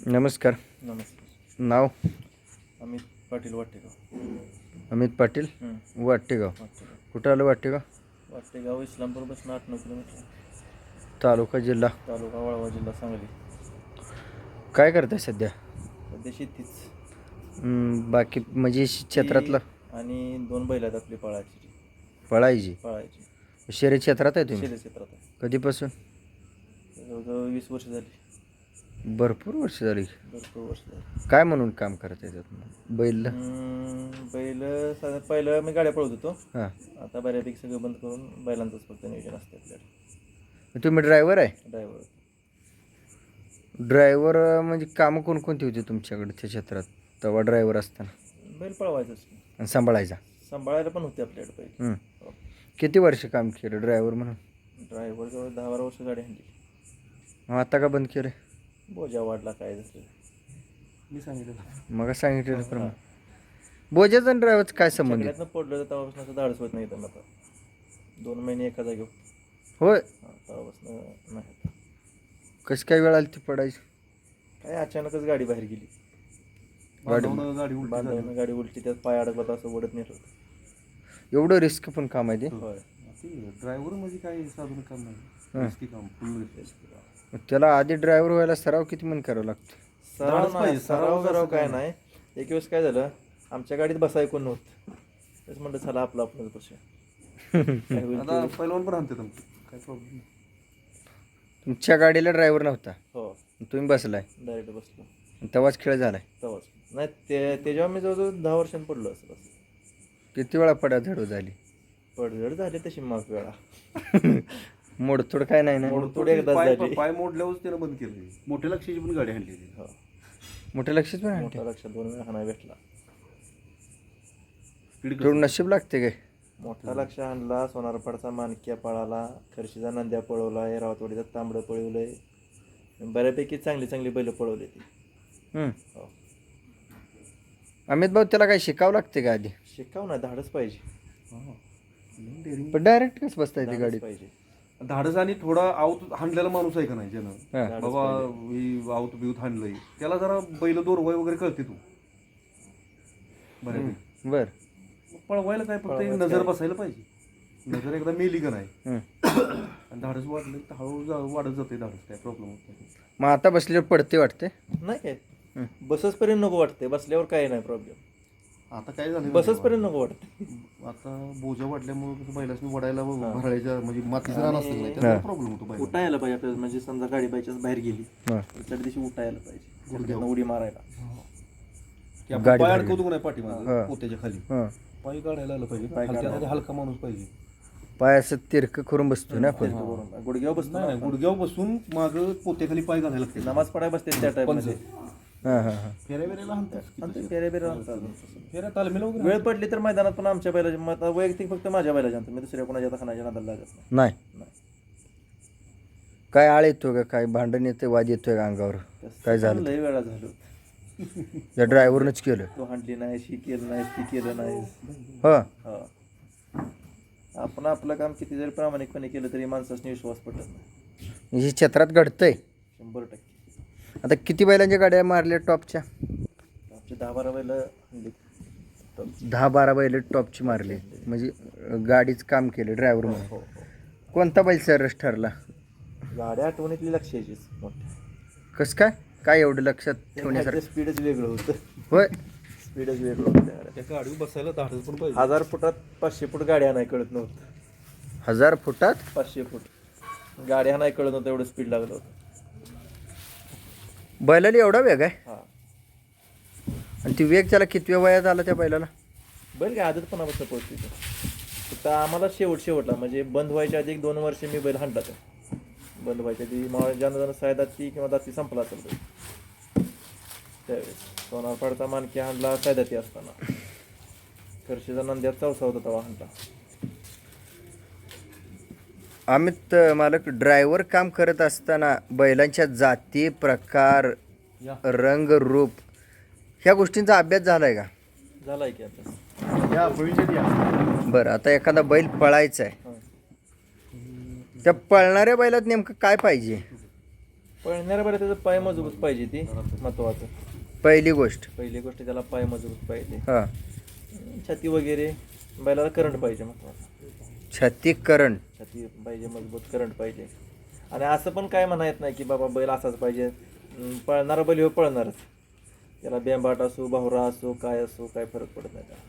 नमस्कार. नमस्कार. नाव? अमित पाटील वाटेगाव. अमित पाटील वाटेगाव. वाटेगाव कुठं आलं वाटेगाव? वाटेगाव इस्लामपूरपासून 8-9 किलोमीटर. तालुका जिल्हा? तालुका वाळवा, जिल्हा सांगली. काय करताय सध्या? सध्या शेतीच. बाकी म्हणजे क्षेत्रातलं? आणि 2 बैल आहेत आपली पळायची. पळायची शहरी क्षेत्रात आहे तुम्ही? शेती क्षेत्रात आहे. कधीपासून? जवळजवळ 20 वर्ष झाली. भरपूर वर्ष झाली. भरपूर वर्ष झाली. काय म्हणून काम करत आहे त्यात बैल? बैल पहिलं मी गाड्या पळवत होतो. हां. आता बऱ्यापैकी सगळं बंद करून बैलांचंच फक्त नियोजन असतं आपल्याकडे. तुम्ही ड्रायव्हर आहे? ड्रायव्हर. ड्रायव्हर म्हणजे कामं कोणकोणती होती तुमच्याकडे त्या क्षेत्रात तेव्हा ड्रायव्हर असताना? बैल पळवायचंच. आणि सांभाळायचा? सांभाळायला पण होते आपल्याकडे पहिले. किती वर्ष काम केलं ड्रायव्हर म्हणून? ड्रायव्हर जवळ 10-12 वर्ष गाडी आणली. मग आता का बंद केलं? बोजा वाढला काय झालं मी सांगितलं. मग सांगितलं प्रमाणे बोजाचं आणि ड्रायव्हरचं काय संबंध? पडलं तर तेव्हापासून असं धाडस होत नाही आता. 2 महिने एका जागेवर. होय. तेव्हापासून नाही. कशी काय वेळ आली ती पडायची? काय अचानकच गाडी बाहेर गेली. गाडी उलटी, त्यात पाय अडकला तर असं ओढत नेत होतं. एवढं रिस्क पण काम आहे ते? होय. ड्रायव्हर म्हणजे काही साधन काम नाही. रिस्की काम, फुल रिस्की काम. त्याला आधी ड्रायव्हर व्हायला सराव किती मन करावा लागतो? सराव काय नाही. एक दिवस काय झालं, आमच्या गाडीत बसाय कोण नव्हतं. तेच म्हणलं चला आपलं बसूया. आता पहिलवान पण आणते तुमचं, काय प्रॉब्लेम नाही. तुमच्या गाडीला ड्रायव्हर नव्हता, हो. तुम्ही बसलाय, डायरेक्ट बसलो. तेव्हाच खेळ झालाय? तेव्हाच नाही. ते जेव्हा मी जवळजवळ 10 वर्षांनी पडलो असं. किती वेळा पडाझड झाली? पडझड झाली तशी मग वेळा. मोडतोड काय नाही ना? मोडतोड एकदा झाली. पाय मोडल्यावर त्यानं बंद केलं. मोठ्या लक्षाची पण गाडी आणली. हो. मोठ्या लक्षात पण मोठ्या लक्षात 2 वेळा हाना भेटला. थोडं नशीब लागते काय? मोठा लक्ष आणला. सोनारपाडचा मानक्या पळाला, खर्शीचा नंद्या पळवला, रावतवाडीचा तांबडं पळवलंय. बऱ्यापैकी चांगली बैल पळवली ती. हो. अमित भाऊ, त्याला काय शिकावं लागते का आधी? शिकाव ना, धाडच पाहिजे. पण डायरेक्ट कसं बसता येते गाडीत? पाहिजे धाडस आणि थोडा आऊत हाणलेला माणूस आहे का नाही ज्यानं बाबा आऊत बिऊत हाणलंय, त्याला जरा बैल दोरवाय वगैरे कळते तू बऱ्यापैकी. बर. पळवायला काय फक्त एक नजर बसायला पाहिजे. नजर एकदा मेली का नाही आणि धाडस वाढलं तर हळूहळू वाढत जाते धाडस. काय प्रॉब्लेम होत नाही. मग आता बसल्यावर पडते वाटते? नाही काय, बससपर्यंत नको वाटते. बसल्यावर काही नाही प्रॉब्लेम. आता काय झालं, बससपर्यंत नको वाटते. आता बोजा वाढल्यामुळे बैलासनी वडायला भरायच्या म्हणजे मातीचं रान असतं नाही, त्याचा प्रॉब्लेम होतो. बैल उठायला पाहिजे आपल्याला. म्हणजे समजा गाडी बायच्याच बाहेर गेली, त्या दिवशी उठायला पाहिजे, गुडघ्यानं उडी मारायला. पाय अडकवतो नाही पाठीमागे पोत्याच्या खाली, पाय काढायला आलं पाहिजे. हलका माणूस पाहिजे. पाय असं तिरक करून बसतो ना आपण? गुडघ्यावर बसतो नाही, गुडघ्यावर बसून माग पोत्याखाली पाय घालायला लागते. नमाज पडायला बसते त्या टाइममध्ये. फेऱ्या बिऱ्याला हाणतात. फेऱ्या तालमीला वगैरे वेळ पडली तर मैदानात. पण आमच्या बैलाच्या वैयक्तिक फक्त माझ्या बैलाच्या आणतो मी. दुसऱ्या कोणाच्या खाण्याच्या नादाला लागत नाही. काय आळ येतो का? काय भांडण येते, वाद येतोय का अंगावर? काय झालं? लय वेळा झालो. या ड्रायव्हरनंच केलं? तो हांडली नाही, शी केलं नाही, ती केलं नाही. हो. आपण आपलं काम किती जरी प्रामाणिकपणे केलं तरी माणसाने विश्वास पटत नाही. हे क्षेत्रात घडतंय 100%. आता किती बैलांच्या गाड्या मारल्या टॉपच्या? आमचे 10-12 बैल हाणली. 10-12 बैल टॉपची मारली म्हणजे गाडीचं काम केलं ड्रायव्हर म्हणून. कोणता बैल सरस ठरला? गाड्या आठवणीतली लक्षाचीच मोठी. कसं काय? काय एवढं लक्षात ठेवण्यासारखं? स्पीडच वेगळं होतं. होय. स्पीडच वेगळं होतं त्या गाड्या. त्या गाडीवर बसायला धाडस पण पाहिजे. 1000 फुटात 500 फूट गाड्या नाही कळत नव्हतं. 1000 फुटात 500 फूट गाड्या नाही कळत नव्हतं, एवढं स्पीड लागलं होतं. बैलाला एवढा वेग आहे? हां. आणि ती वेग त्याला कितव्या वयात आला त्या बैलाला? बैल काय आदतपणापासून पोहोचते. फक्त आम्हाला शेवटला म्हणजे बंद व्हायच्या आधी 1-2 वर्ष मी बैल हाणला. तर बंद व्हायच्या आधी ज्यानं साय दाती किंवा दाती संपला असेल त्यावेळेस. सोनारपाडचा मानकी हाणला सायदाती असताना. खर्शीचा नंद्या चौसा होता तेव्हा हाणला. अमित मालक, ड्रायव्हर काम करत असताना बैलांच्या जाती, प्रकार, रंग, रूप ह्या गोष्टींचा अभ्यास झालाय का? झालाय की अभ्यास. बरं. आता एखादा बैल पळायचा आहे, त्या पळणाऱ्या बैलात नेमकं काय पाहिजे? पळणाऱ्या बरं त्याचं पाय मजबूत पाहिजे ती महत्वाचं. पहिली गोष्ट. पहिली गोष्ट त्याला पाय मजबूत पाहिजे, हां. छाती वगैरे, बैलाला करंट पाहिजे महत्वाचं. छाती करंट. छाती पाहिजे, मजबूत करंट पाहिजे. आणि असं पण काय म्हणा येत नाही की बाबा बैल असाच पाहिजे. पळणारा बैल हो पळणारच, त्याला बेंबाट असो, बाहुरा असो, काय असो, काय फरक पडत नाही त्याला.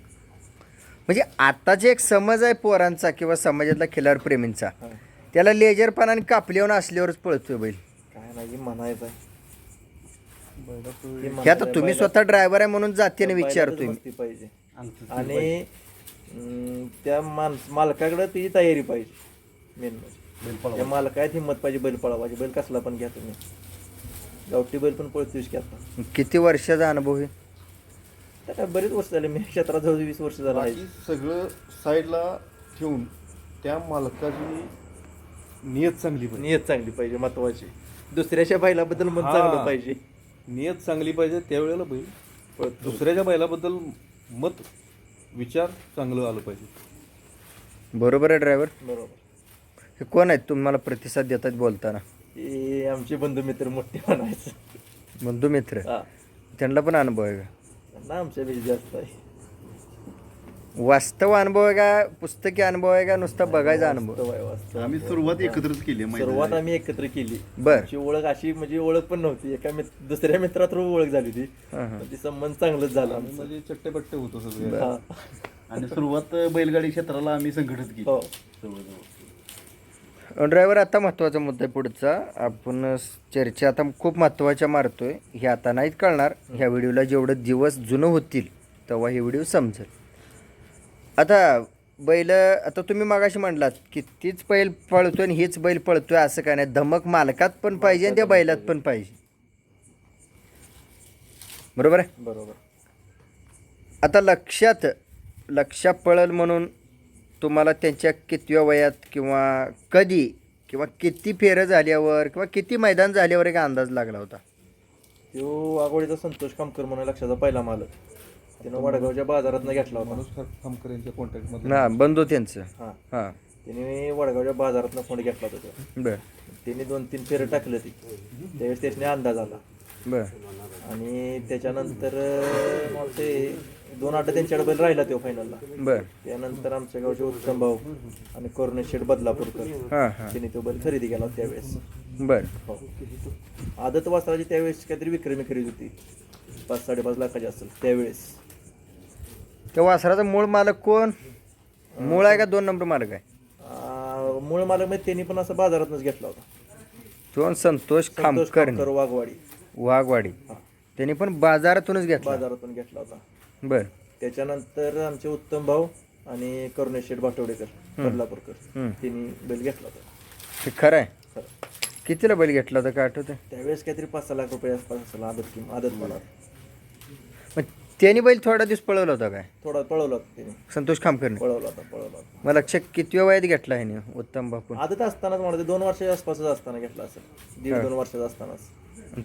म्हणजे आताचे एक समज आहे पोरांचा किंवा समाजातला खिलार प्रेमींचा, हां. त्याला लेजरपणाने कापल्यावर असल्यावरच पळतोय बैल. काय नाही म्हणायचं आहे. हे आता तुम्ही स्वतः ड्रायव्हर आहे म्हणून जातीने विचारतोय मी. मस्ती पाहिजे आणि त्या मालकाकडे त्याची तयारी पाहिजे. मेन म्हणजे त्या मालकात हिंमत पाहिजे बैल पळवायची. बैल कसला पण घ्या तुम्ही, गावठी बैल पण पळतोयच की आता. किती वर्षाचा अनुभव आहे? तर काय बरेच वर्ष झाले, मी क्षेत्रात जवळ 20 वर्ष झालं आहे. बाकी सगळं साईडला ठेवून त्या मालकाची नियत चांगली पाहिजे. नियत चांगली पाहिजे महत्वाची. दुसऱ्याच्या बैलाबद्दल मन चांगलं पाहिजे. नियत चांगली पाहिजे, त्यावेळेला बैल पळतो. दुसऱ्याच्या बैलाबद्दल मत विचार चांगलं आलं पाहिजे. बरोबर आहे ड्रायव्हर. बरोबर. हे कोण आहेत तुम्हाला प्रतिसाद देतात बोलताना? हे आमचे बंधू मित्र मोठे म्हणायचं. बंधू मित्र, हा, त्यांना पण अनुभव आहे का? त्यांना आमच्यापेक्षा जास्त आहे. वास्तव अनुभव आहे का, पुस्तकी अनुभव आहे का, नुसता बघायचा अनुभव? वास्तव आहे, वास्तव. आम्ही सुरुवात एकत्रच केली. सुरुवात आम्ही एकत्र केली. बर. आमची ओळख अशी म्हणजे ओळख पण नव्हती, एका दुसऱ्या मित्रात ओळख झाली ती. हां हां. पण ती संबंध चांगलंच झाला आमचं. म्हणजे चट्टेपट्टे होतो सगळे. हा. आणि सुरुवात बैलगाडी क्षेत्राला आम्ही संघटित केली. हो. ड्रायव्हर, आता महत्त्वाचा मुद्दा आहे पुढचा. आपण चर्चा आता खूप महत्त्वाच्या मारतोय. हे आता नाहीत कळणार. ह्या व्हिडिओला जेवढं दिवस जुनं होतील तेव्हा हे व्हिडिओ समजेल. आता बैल, आता तुम्ही मागाशी म्हणलात की तीच बैल पळतोय आणि हीच बैल पळतोय असं काय नाही. धमक मालकात पण पाहिजे आणि त्या बैलात पण पाहिजे. बरोबर आहे? बरोबर. आता लक्षात पळल म्हणून तुम्हाला त्यांच्या कितव्या वयात किंवा कधी किंवा किती फेरं झाल्यावर किंवा किती मैदान झाल्यावर एक अंदाज लागला होता? तो आगोडीचा संतोष कामकर म्हणून लक्षाचा पहिला मालक. त्यानं वडगावच्या बाजारात घेतला होता. मनोज खामकर यांच्या कॉन्टॅक्ट ना बंधू त्यांचं. हा, हां. त्याने वडगावच्या बाजारात फोन घेतला होता तो. बर त्याने 2-3 फेरं टाकलं ती. त्यावेळेस त्याने अंदाज आला. बर. आणि त्याच्यानंतर मग ते 2 आठ त्यांच्याकडे बैल राहिला तो फायनलला. बर. त्यानंतर आमच्या गावचे उत्तम भाऊ आणि करुणेश शेठ बदलापूरकर, हां हां. त्याने तो बैल खरेदी केला होता त्यावेळेस. बर. हो. आदत वासराची त्यावेळेस काहीतरी विक्रमी खरेदी होती, 5-5.5 लाखाची असेल त्यावेळेस. त्या वासराचा मूळ मालक कोण? मूळ आहे का 2 नंबर मालक आहे? मूळ मालक म्हणजे त्यांनी पण असं बाजारातूनच घेतला होता. तो संतोष खामकर वाघवाडी. वाघवाडी. हा. त्यांनी पण बाजारातूनच घेतला. बाजारातून घेतला होता. बर. त्याच्यानंतर आमचे उत्तम भाऊ आणि करुणेश शेठ बाटवडेकर बदलापूरकर, त्यांनी बैल घेतला होता. ते खरं आहे? खरं. कितीला बैल घेतला होता काय आठवतं? त्यावेळेस काहीतरी 5-6 लाख रुपये आसपास असेल आदत मला. मग त्यांनी बैल थोडा दिवस पळवला होता काय? थोडा पळवला होता त्याने. संतोष खामकरने. पळवला होता. मग लक्ष कितव्या वयात घेतला आहे उत्तम बापू? आदत असतानाच म्हणते 2 वर्षाच्या आसपासच असताना घेतला असेल, 1.5-2 वर्षाचा असतानाच.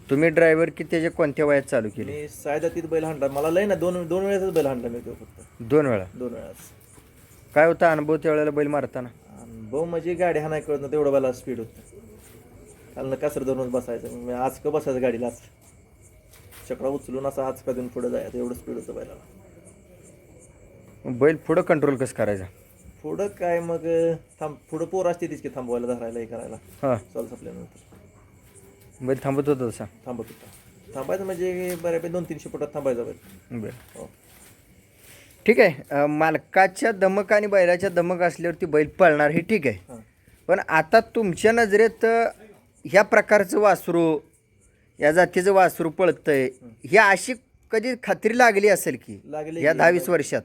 तुम्ही ड्रायव्हर की त्याच्या कोणत्या वयात चालू केली? मी सायदातीत बैल हाणला. मला लय ना 2 वेळेसच बैल हाणला मी तो फक्त. 2 वेळा. 2 वेळाच. काय होता अनुभव त्यावेळेला बैल मारताना? भाऊ म्हणजे गाडी हाणाय कळत ना तेवढं बैला स्पीड होतं. खालनं कसर धरूनच बसायचं. मी आज का बसायचं गाडीला, आज चक्रा उचलून असं आज का देऊन पुढे जायचं, एवढं स्पीड होतं बैलाला. बैल पुढं कंट्रोल कसं करायचा? पुढं काय मग पुढं पोर असते तीच की थांबवायला, धरायला, हे करायला. हां. चाल संपल्यानंतर बैल थांबत होता तसा? थांबत होता. थांबायचं म्हणजे बऱ्यापैकी 200-300 फुटात थांबायचा बैल. बरं. हो. ठीक आहे. मालकाच्या धमक आणि बैलाच्या धमक असल्यावरती बैल पळणार हे ठीक आहे. हां. पण आता तुमच्या नजरेत ह्या प्रकारचं वासरू, या जातीचं वासरू पळतंय, ही अशी कधी खात्री लागली असेल की लागली या 10-20 वर्षात?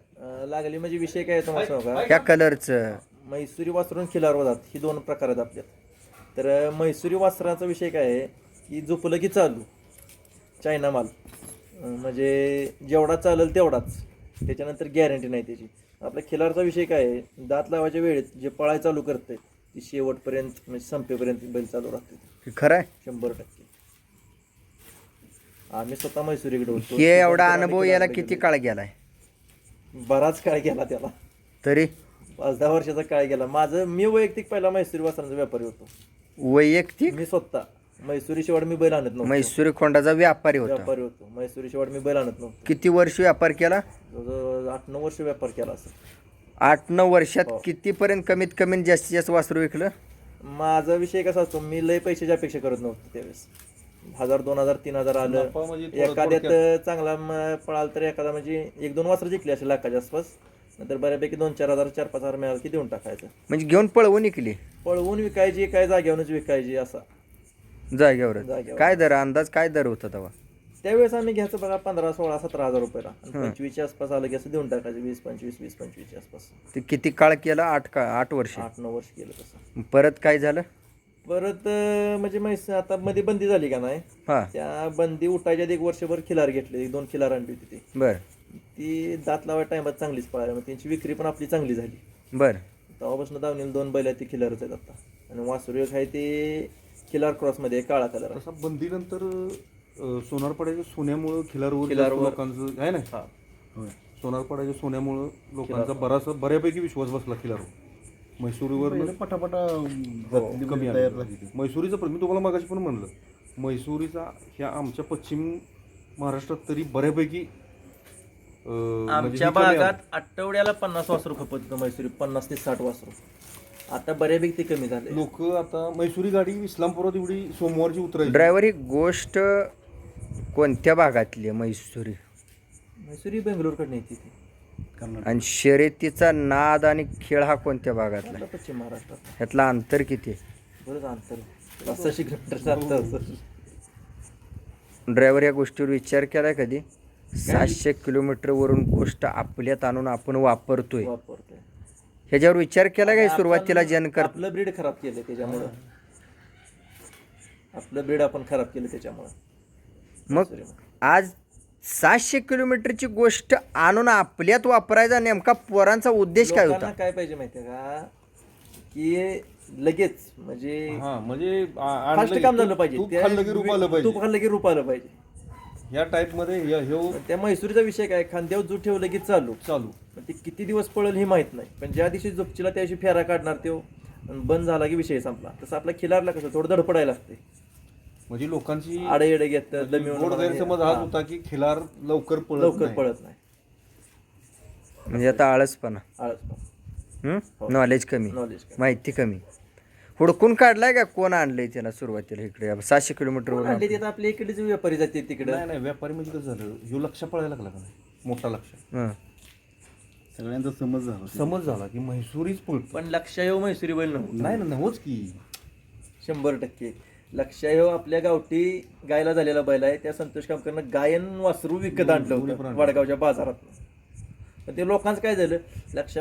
लागली म्हणजे विषय काय आहे तुम्हाला सांगू का? ह्या कलरचं म्हैसुरी वासरून खिलार वजात ही 2 प्रकार आहेत आपल्यात. तर म्हैसुरी वासराचा विषय काय आहे की झोपलं की चालू चायना माल, म्हणजे जेवढा चालेल तेवढाच, त्याच्यानंतर गॅरंटी नाही त्याची. आपल्या खिलारचा विषय काय आहे, दात लावायच्या वेळेत जे पळाय चालू करते ती शेवटपर्यंत म्हणजे संपेपर्यंत बैल चालू राहते. खरं आहे? 100%. आम्ही स्वतः म्हैसुरीकडे होतो. हे एवढा अनुभव याला किती काळ गेलाय? बराच काळ गेला त्याला, तरी 5-10 वर्षाचा काळ गेला. मी वैयक्तिक पहिला म्हैसुरी वासरांचा व्यापारी होतो. वैयक्तिक? मी स्वतः म्हैसुरी शेवाड मी बैल आणत नव्हतो. म्हैसूरी खोंडाचा व्यापारी होता. व्यापारी होतो. म्हैसुरी शेवाड मी बैल आणत नव्हतो. किती वर्ष व्यापार केला? जवळजवळ 8-9 वर्ष व्यापार केला असं. 8-9 वर्षात कितीपर्यंत कमीत कमी जास्तीत जास्त वासरू विकलं? माझा विषय कसा असतो, मी लय पैशाची अपेक्षा करत नव्हतो त्यावेळेस. 1000, 2000, 3000 आलं. नफा म्हणजे थोडं एखाद्यात चांगला पळाल तर एखादा म्हणजे 1-2 वासरं जिंकली असे लाखाच्या आसपास. नंतर बऱ्यापैकी 2-4 हजार 4-5 हजार मिळालं की देऊन टाकायचं. म्हणजे घेऊन पळवून विकली पळवून विकायची, काय जाग्यावरच विकायची असा. जागेवरच? जागेवर. काय दर, अंदाज काय दर होता तेव्हा? त्यावेळेस आम्ही घ्यायचं बघा 15, 16, 17 हजार रुपयाला. 25च्या आसपास आलं की असं देऊन टाकायचं. 20-25, 20-25च्या आसपास. ते किती काळ केला? 8 वर्ष. 8-9 वर्ष केलं तसं. परत काय झालं? परत म्हणजे म्हैस आता मध्ये बंदी झाली का नाही, हा, त्या बंदी उठायच्या आधी 1 वर्षभर खिलार घेतले. 2 खिलार आणली होती ती. बर ती दात लावाय टायमात चांगलीच पळायला, मग त्यांची विक्री पण आपली चांगली झाली. बर तेव्हापासून दावणीला 2 बैल आहेत, ती खिलारच आहेत आता. आणि वासरू एक आहे ते खिलार क्रॉसमध्ये काळा कलर आहे. तसा बंदीनंतर सोनारपाड्याच्या सोन्यामुळं खिलारवर खिलारवर- लोकांचं आहे ना. हा. सोनारपाड्याच्या सोन्यामुळं लोकांचा बऱ्यापैकी विश्वास बसला खिलारवर. म्हैसूरीवर पटापटा कमी तयार आलं. झाली ती. म्हैसूरीचं पण मी तुम्हाला मागाशी पण म्हणलं, म्हैसूरीचा ह्या आमच्या पश्चिम महाराष्ट्रात तरी बऱ्यापैकी म्हणजे आमच्या ही कमी आली. भागात आठवड्याला 50 वासरू खपत होतं म्हैसूरी. 50 ते 60 वासरू. आता बऱ्यापैकी ते कमी झाले. लोक आता म्हैसूरी गाडी इस्लामपुरात एवढी सोमवारची उतरायची. ड्रायव्हर, ही गोष्ट कोणत्या भागातली आहे म्हैसूरी? म्हैसूरी बेंगलोरकडे येते ती. आणि शर्यतीचा नाद आणि खेळ हा कोणत्या भागातला आहे? आपल्या पश्चिम महाराष्ट्रात ह्यातला अंतर किती आहे? बरंच अंतर. 500 किलोमीटरचं अंतर असेल. ड्रायव्हर या गोष्टीवर विचार केलाय कधी? 700 किलोमीटरवरून गोष्ट आपल्यात आणून आपण वापरतोय, वापरतोय. ह्याच्यावर विचार केला काय सुरुवातीला जन कर? आपलं ब्रीड खराब केलं त्याच्यामुळं. आपलं ब्रीड आपण खराब केलं त्याच्यामुळं. मग आज 700 किलोमीटरची गोष्ट आणून आपल्यात वापरायचा नेमका पोरांचा उद्देश काय होता? लोकांना काय पाहिजे माहितीये का, की लगेच म्हणजे हा, म्हणजे फास्ट काम झालं पाहिजे. तूप खाल्लं की रूप आलं पाहिजे. तूप खाल्लं की रूप आलं पाहिजे. या टाईप मध्ये त्या म्हैसूरीचा विषय काय, खांद्यावर जूट ठेवलं की चालू. चालू ते किती दिवस पळेल हे माहित नाही, पण ज्या दिवशी झोपचीला त्या दिवशी फेरा काढणार तो आणि बंद झाला की विषय संपला. तसं आपल्या खिलारला कसं थोडं धडपडायला लागते. म्हणजे लोकांची आडे येडे घेत गोड गैरसमज हाच होता की खिलार लवकर लवकर नाही. पळत नाही. म्हणजे आता आळसपणा, आळस नॉलेज कमी, नॉलेज माहिती कमी. हुडकून काढलाय का कोण आणलंय त्याला सुरुवातीला इकडे 700 किलोमीटरवरून? आणले ते आता आपल्या इकडेच व्यापारी जाते तिकडे. नाही नाही, व्यापारी म्हणजे कसं झालं, ह्यो लक्ष पळायला लागला का नाही, मोठा लक्ष हं. सगळ्यांचा समज झाला. समज झाला की म्हैसूरीच पळतो. पण लक्ष येऊ म्हैसूरी बैल नव्हतं. नाही ना, नव्हच की 100%. लक्ष येऊ आपल्या गावठी गायला झालेला बैल आहे. त्या संतोष कामकरनं गायन वासरू विकत आणलं होतं वडगावच्या बाजारात. पण ते लोकांचं काय झालं, लक्ष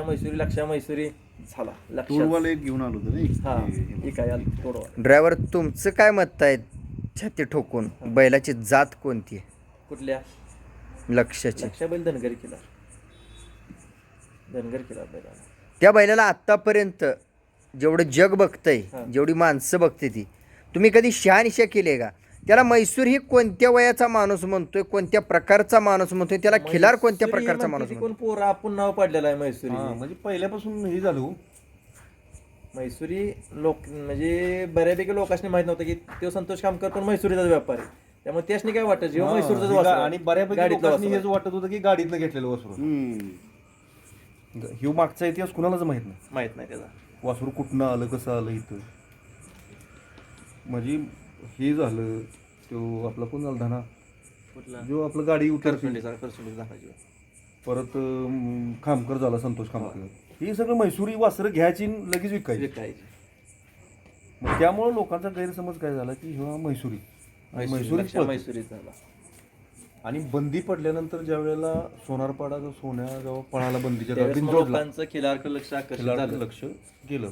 मैसुरी झाला. लक्ष टोळवाला एक घेऊन आलो होतो हा नाही. हे काय आलं तोडवा. ड्रायव्हर, तुमचं काय मत आहे छाती ठोकून बैलाची जात कोणती आहे कुठल्या? लक्षाची? लक्ष बैल धनगरी केला बैलाला. त्या बैलाला आत्तापर्यंत जेवढं जग बघतंय, जेवढी माणसं बघते ती, तुम्ही कधी शहानिशा केली आहे का? त्याला म्हैसूर ही कोणत्या वयाचा माणूस म्हणतोय, कोणत्या प्रकारचा माणूस म्हणतोय, त्याला खिलार कोणत्या म्हैसूरी प्रकारचा म्हणते माणूस ती म्हणतोय? कोण पोरं आपण नाव पाडलेलं आहे म्हैसूरी. हा, म्हणजे पहिल्यापासून हे झालं. म्हैसूरी लोक म्हणजे बऱ्यापैकी लोकांनी माहित नव्हतं की तो संतोष कामकर पण म्हैसूरीचाच व्यापारी. त्यामुळे त्यासनी काय वाटत जेव्हा म्हैसूरचाच वासरू आणि बऱ्यापैकी गाडीतलं लोकांनी वासरू हेच वाटत होतं की गाडीतनं घेतलेलं वासरू. ह्यो मागचा इतिहास कुणालाच माहित नाही. माहित नाही त्याचा. वासरू कुठनं आलं, कसं आलं इथं. म्हणजे हे झालं, तो आपला कोण झाला धाना, कुठला? जो आपलं गाडी उतरली. करसुंडीचा दाखवायची. परत खामकर झाला, संतोष खामकर. ही सगळं म्हैसूरी वासरं घ्यायची आणि लगेच विकायची. मग त्यामुळे लोकांचा गैरसमज काय झाला की ह्यो म्हैसूरी म्हैसूरीच पळतो. म्हैसूरीच झाला. आणि बंदी पडल्यानंतर ज्या वेळेला सोनारपाडा जो सोन्या जेव्हा पळाला बंदीच्या त्यावेळेस गाडीत मग जोडला, लोकांचं खिलारकडे लक्ष आकर्षित झालं. लक्ष गेलं.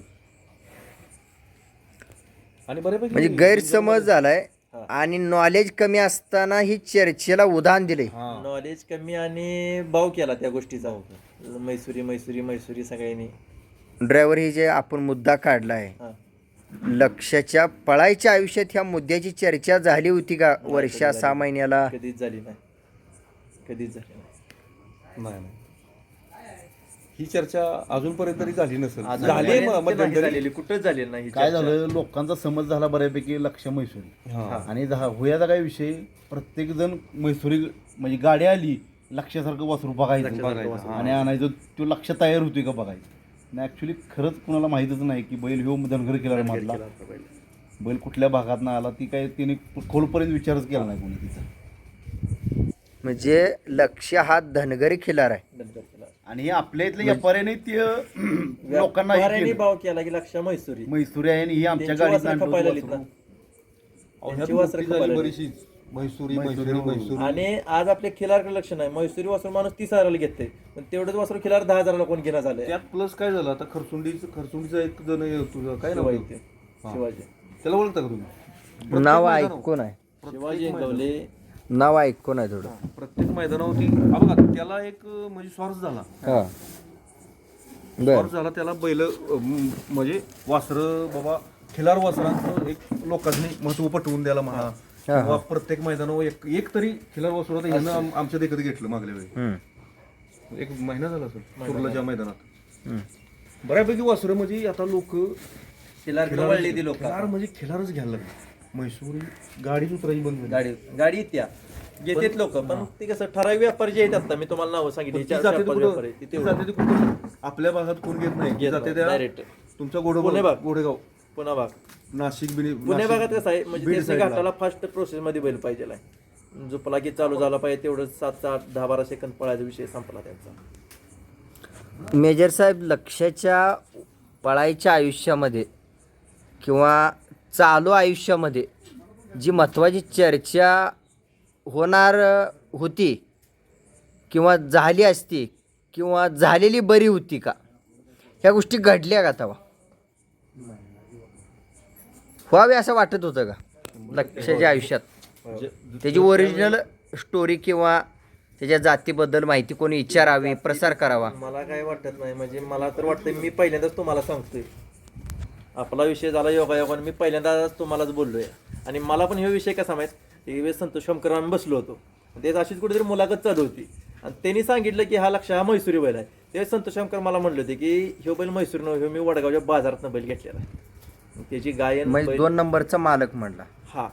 आणि बऱ्यापैकी म्हणजे गैरसमज झालाय आणि नॉलेज कमी असताना ही चर्चेला उदाहरण दिले. नॉलेज कमी आणि भाव केला त्या गोष्टीचा. म्हैसूरी सगळ्यांनी. ड्रायव्हर, ही जे आपण मुद्दा काढलाय, हा. लक्षाच्या पळायच्या आयुष्यात ह्या मुद्द्याची चर्चा झाली होती का वर्षा 6 महिन्याला? कधीच झाली नाही. नाही. ही चर्चा अजूनपर्यंत तरी झाली नसेल झाली झाली नाही झालेली, कुठंच झालेली नाही ही काय चर्चा. झालं लोकांचा समज झाला बऱ्यापैकी लक्ष म्हैसूरी हा. आणि होयाचा काय विषय प्रत्येक जण म्हैसूरी म्हणजे गाडी आली लक्षासारखं वासरू बघायचं आणि आणायचं तो लक्ष तयार होतोय का बघायचं नाही ऍक्च्युली खरंच कुणाला माहितच नाही की बैल ह्यो धनगर केला मधला बैल कुठल्या भागात ना आला ती काय तिने खोलपर्यंत विचारच केला नाही कोणी तिचा म्हणजे लक्ष हा धनगरी खिलार आहे. धनगर केला. आणि हे आपल्या इथल्या व्यापाऱ्याने ते लोकांना हे व्यापाऱ्यांनी केलं. भाव केला की लक्ष म्हैसूरी म्हैसूरी आहे आणि ही आमच्या त्यांची गाडीत वासरं खपायला आलीत ना. त्यांची वासरं खपायला आलीत. बरीचशीच म्हैसूरी आणि आज आपल्या खिलारकडे लक्ष नाही. म्हैसूरी वासरू माणूस 30,000 घेते पण तेवढंच वासरू खिलार 10,000 कोण घेणं झालंय. त्यात प्लस काय झालं आता खरसुंडीचा एक जण तुझं काय नाव शिवाजी ते. शिवाजी त्याला ओळखता का तुम्ही नाव ऐकून आहे, शिवाजी इंगवले. नाव ऐकून आहे थोडं. प्रत्येक मैदानावरती बघा त्याला एक म्हणजे स्वार्थ झाला हा बर. स्वार्थ झाला त्याला बैल म्हणजे वासरं बाबा खिलार वासरांचं एक लोकांनी महत्व पटवून द्यायला म्हणा किंवा प्रत्येक मैदानावर एक तरी खिलार वासरू आता ह्यानं आमच्या देखत घेतलं मागल्या वेळी हम्म. एक महिना झाला सर कुर्लाच्या मैदानात हम्म. बऱ्यापैकी वासरं म्हणजे आता लोक खिलार वळली ती लोक. खिलार म्हणजे खिलारच घ्यायला लागले. म्हैसूरी गाडीच उतरायची बंद झाली. गाडी येत्या घेतात लोक पण ते कसं ठराविक व्यापारी जे आहेत आता मी तुम्हाला नावं सांगितली ती चार- जाते चार- पाच कुठं- व्यापारी आहेत. ती ते जाते ती कुठं आपल्या भागात कोण घेत नाही घेत जाते नाही, त्या direct. तुमच्या पुणे भाग. गोडेगाव पुन्हा भाग नाशिक पुणे भागात कसं आहे म्हणजे बीड त्याच्या साईडला. घाटाला फास्ट प्रोसेस मध्ये बैल पाहिजे आहे. झोपला की चालू झाला पाहिजे तेवढं 7-8 10-12 सेकंद पळायचा विषय संपला त्यांचा. मेजर साहेब लक्षाच्या पळायच्या आयुष्यामध्ये किंवा चालू आयुष्यामध्ये जी महत्त्वाची चर्चा होणार होती किंवा झाली असती किंवा झालेली बरी होती का, ह्या गोष्टी घडल्या का तेव्हा व्हावे असं वाटत होतं का लक्षाच्या आयुष्यात? त्याची ओरिजिनल स्टोरी किंवा त्याच्या जातीबद्दल माहिती कोणी विचारावी, प्रसार करावा. मला काय वाटत नाही म्हणजे मला तर वाटतं मी पहिल्यांदाच तुम्हाला सांगतोय. आपला विषय झाला योगायोगाने मी पहिल्यांदाच तुम्हालाच बोललोय आणि मला पण हे विषय कसा माहीत एक वेळेस संतोष शंकर आम्ही बसलो होतो तेच अशीच कुठेतरी मुलाखत चालू होती आणि त्यांनी सांगितलं की हा लक्ष हा म्हैसूरी बैल आहे. ते संतोष शंकर मला म्हणले होते की ह्यो बैल म्हैसूरी नव्हे, मी वडगावच्या बाजारातनं बैल घेतलेला आहे. त्याची गायन म्हणजे 2 नंबरचा मालक म्हणला, हा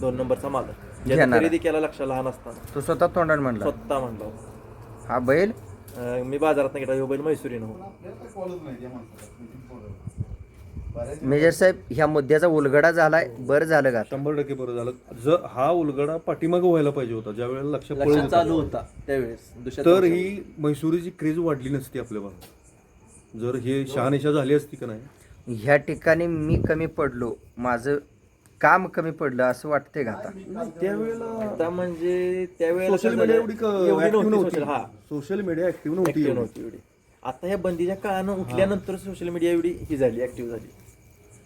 2 नंबरचा मालक ज्याने घेणारा. खरेदी केला लक्ष लहान असताना तो स्वतः तोंडाने म्हणला स्वतः म्हणला हा बैल मी बाजारात घेतला ह्यो बैल म्हैसूरी नव्हे. मेजर साहेब ह्या मुद्द्याचा उलगडा झालाय, बरं झालं का? 100% बरं झालं. जर हा उलगडा पाठीमागं व्हायला पाहिजे होता ज्या वेळेला लक्ष पळत लक्ष होता. चालू होता त्यावेळेस दुसऱ्या तर ही म्हैसूरीची क्रेज वाढली नसती आपल्या भागात जर हे शहानिशा झाली असती का नाही. ह्या ठिकाणी मी कमी पडलो, माझं काम कमी पडलं असं वाटतंय का आता? त्यावेळेला आता म्हणजे त्यावेळेला सोशल काय मीडिया झालं, एवढी एवढी ऍक्टिव्ह नव्हती नव्हती. social, हा सोशल मीडिया ऍक्टिव्ह नव्हती ऍक्टिव्ह एवढी. नव्हती एवढी. आता ह्या बंदीच्या काळानं उठल्यानंतर सोशल मीडिया एवढी ही झाली ऍक्टिव्ह झाली.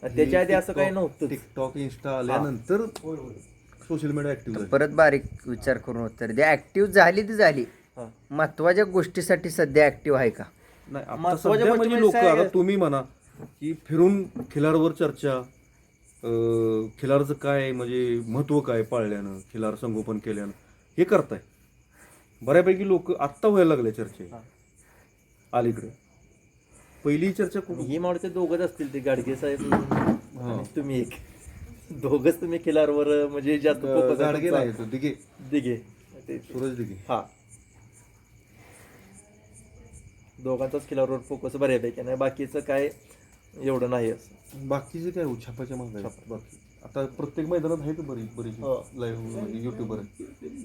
आणि त्याच्या आधी असं काही नव्हतं. टिकटॉक इंस्टा आल्यानंतर सोशल मीडिया ऍक्टिव्ह झाली. परत बारीक विचार करून उत्तर द्या. ऍक्टिव्ह झाली ती झाली, हा. महत्वाच्या गोष्टीसाठी सध्या ऍक्टिव्ह आहे का? नाही आता महत्त्वाच्या सध्या गोष्टी म्हणजे म्हणजे लोक काय- आता तुम्ही म्हणा की फिरून खिलारवर चर्चा खिलारचं काय म्हणजे महत्व काय पाळल्यानं खिलार संगोपन केल्यानं हे करताय बऱ्यापैकी लोक आत्ता व्हायला लागल्या चर्चा अलीकडे. पहिली चर्चा ही मावळते दोघंच असतील ते गाडगे साहेब आणि तुम्ही एक दोघच तुम्ही खिलारवर म्हणजे जास्त focus गाडगे आहे नाही तो दिघे दिघे सूरज दिघे. हा दोघांचाच खिलारवर फोकस बऱ्यापैकी नाही, बाकीचं काय एवढं नाही असं. बाकीचे काय छापाच्या मागे बाकी आता प्रत्येक मैदानात आहेत बरीच हो. लाईव्ह युट्यूबर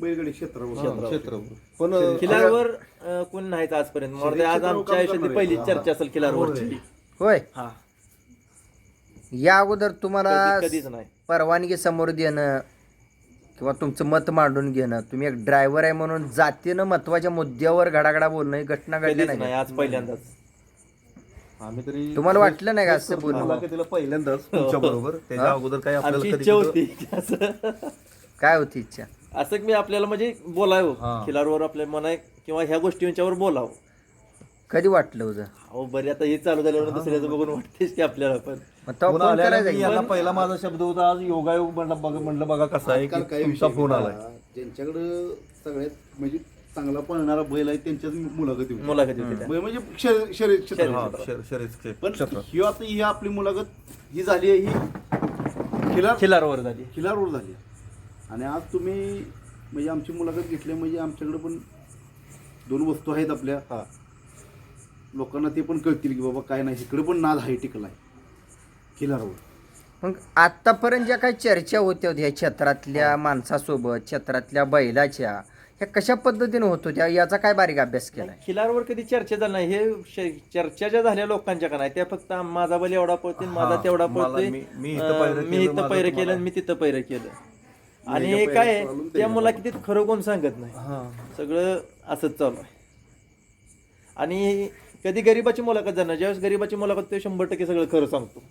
बैलगाडी क्षेत्रावर पण खिलारवर कोण नाहीच आजपर्यंत. मला वाटतं आज आमच्या आयुष्यातली पहिली चर्चा असेल खिलारवरची. होय, हा या अगोदर तुम्हाला कधीच नाही. परवानगी समोर देणं किंवा तुमचं मत मांडून घेणं, तुम्ही एक ड्रायव्हर आहे म्हणून जातीनं महत्वाच्या मुद्द्यावर घडाघडा बोलणं ही घटना घडली कधीच नाही नाही, का? आज पहिल्यांदाच. आम्ही तरी तुम्हाला वाटलं नाही का असं बोलणं? मला तिला पहिल्यांदाच तुमच्या बरोबर त्याच्या अगोदर काय आमची आपल्याला इच्छा कधी होती की असं काय होती इच्छा? असं मी आपल्याला म्हणजे बोलावं खिलारवर आपल्या मना किंवा ह्या गोष्टींच्यावर बोलावं. कधी वाटलं होतं? अहो बरे आता हे चालू झाल्यावर दुसऱ्याचं बघून वाटतेच की आपल्याला पण मग तेव्हा फोन फोन आल्याला करायचा मी की? याला पहिला माझा शब्द होता आज योगायोग म्हणलं बघा कसा आहे की तुमचा फोन आलाय. ज्यांच्याकडं सगळ्यात म्हणजे चांगला पळणारा बैल आहे त्यांच्याच मुलाखती होती. मुलाखती होती त्या. बैल म्हणजे शर्यत क्षेत्रात. हा, शर्यत पण क्षेत्रात. ही आता ही आपली मुलाखत ही झाली आहे ही खिलारवर झाली. खिलारवर झाली आहे. आणि आज तुम्ही म्हणजे आमची मुलाखत घेतली म्हणजे आमच्याकडे पण 2 वस्तू आहेत आपल्या. हा. लोकांना ते पण कळतील की बाबा काय नाही इकडे पण नाद आहे टिकला आहे खिलारवर. मग आतापर्यंत ज्या काही चर्चा होत्या ह्या क्षेत्रातल्या माणसासोबत क्षेत्रातल्या बैलाच्या ह्या कशा पद्धतीने होत होत्या याचा काय बारीक अभ्यास केलाय? खिलारवर कधी चर्चा झाली नाही. हे चर्चा ज्या झाल्या लोकांच्या का नाही त्या फक्त माझा बैल एवढा पळतोय, माझा तेवढा पळतोय, मी इथं पैरं मी केलं, इथं माझं पैरं तुम्हाला- केलं, मी तिथं पैरं केलं. आणि काय आहे, त्या मुलाखतीत खरं कोण सांगत नाही. सगळं असंच चालू आहे. आणि कधी गरीबाची मुलाखत जाणार, ज्यावेळेस गरीबाची मुलाखत ते 100% सगळं खरं सांगतो.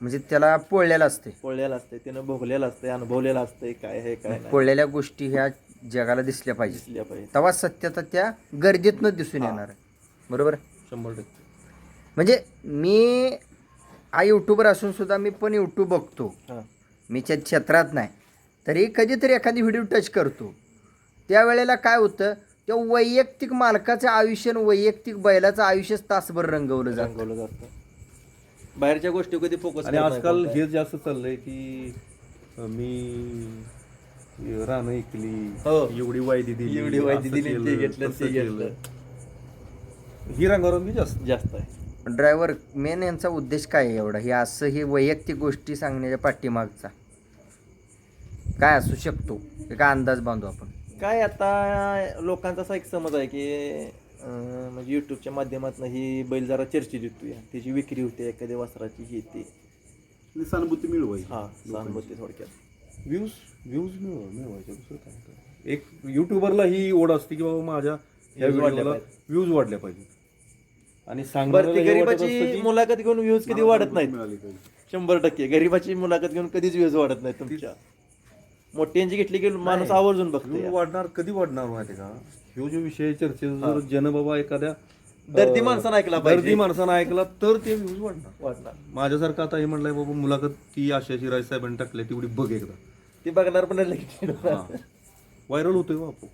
म्हणजे त्याला पोळलेलं असते, पोळलेलं असते, त्यानं भोगलेलं असते, अनुभवलेलं असते काय हे काय नाही पोळलेल्या गोष्टी ह्या जगाला दिसल्या पाहिजे. दिसल्या पाहिजे. तेव्हा सत्यता त्या गर्दीतनं दिसून येणार आहे. बरोबर? 100%. म्हणजे मी हा यूट्यूबर असून सुद्धा मी पण यूट्यूब बघतो. हा. मी क्षेत्रात नाही तरी कधीतरी एखादी व्हिडिओ टच करतो. त्यावेळेला काय होतं, त्या वैयक्तिक मालकाचं आयुष्य आणि वैयक्तिक बैलाचं आयुष्यच तासभर रंगवलं जातं. रंगवलं जातं. बाहेरच्या गोष्टी कधी फोकस आणि आजकाल हे जास्त चाललंय की मी रानं ऐकली, हो. एवढी वायदी दिली, एवढी वायदी असं दिली, केलं, ते घेतलं, तसं ते घेतलं. केलं. ही रंगारंगी जास्त आहे. ड्रायव्हर मेन यांचा उद्देश काय आहे एवढा? हे असं हे वैयक्तिक गोष्टी सांगण्याच्या पाठीमागचा काय असू शकतो? हे काय अंदाज बांधू आपण? काय आता लोकांचा असा एक समज आहे की म्हणजे युट्यूबच्या माध्यमातून ही बैल जरा चर्चेत येतोय, त्याची विक्री होते एखाद्या वस्त्राची ही ती. आणि सहानुभूती मिळवायची. हा, सहानुभूती थोडक्यात. व्ह्यूज मिळवायचे, दुसरं काय काय. एक युट्यूबरला ही ओढ असते की बाबा माझ्या या Views वाढल्या व्हिडिओला पाहिजे. व्ह्यूज वाढल्या पाहिजे. आणि बरं, ती सांगणाऱ्याला हे वाटत असतं गरीबाची की मुलाखत घेऊन व्ह्यूज कधी वाढत नाहीत. मिळाली पाहिजे. 100% गरीबाची मुलाखत घेऊन कधीच व्ह्यूज वाढत नाहीत तुमच्या. मोठ्यांची घेतली की माणूस आवर्जून बघतो. व्ह्यूज वाढणार, कधी वाढणार माहिती का? ह्यो जो विषय चर्चेचा जर जन बाबा एखाद्या दर्दी माणसानं ऐकला दर्दी पाहिजे. माणसानं ऐकला तर ते व्ह्यूज वाढणार. वाढणार. माझ्यासारखं आता हे म्हणलंय बाबा मुलाखत ती आशाची राय साहेबांनी टाकली तेवढी बघ एकदा. ती बघणार पण लगेच. व्हायरल होतोय बापू.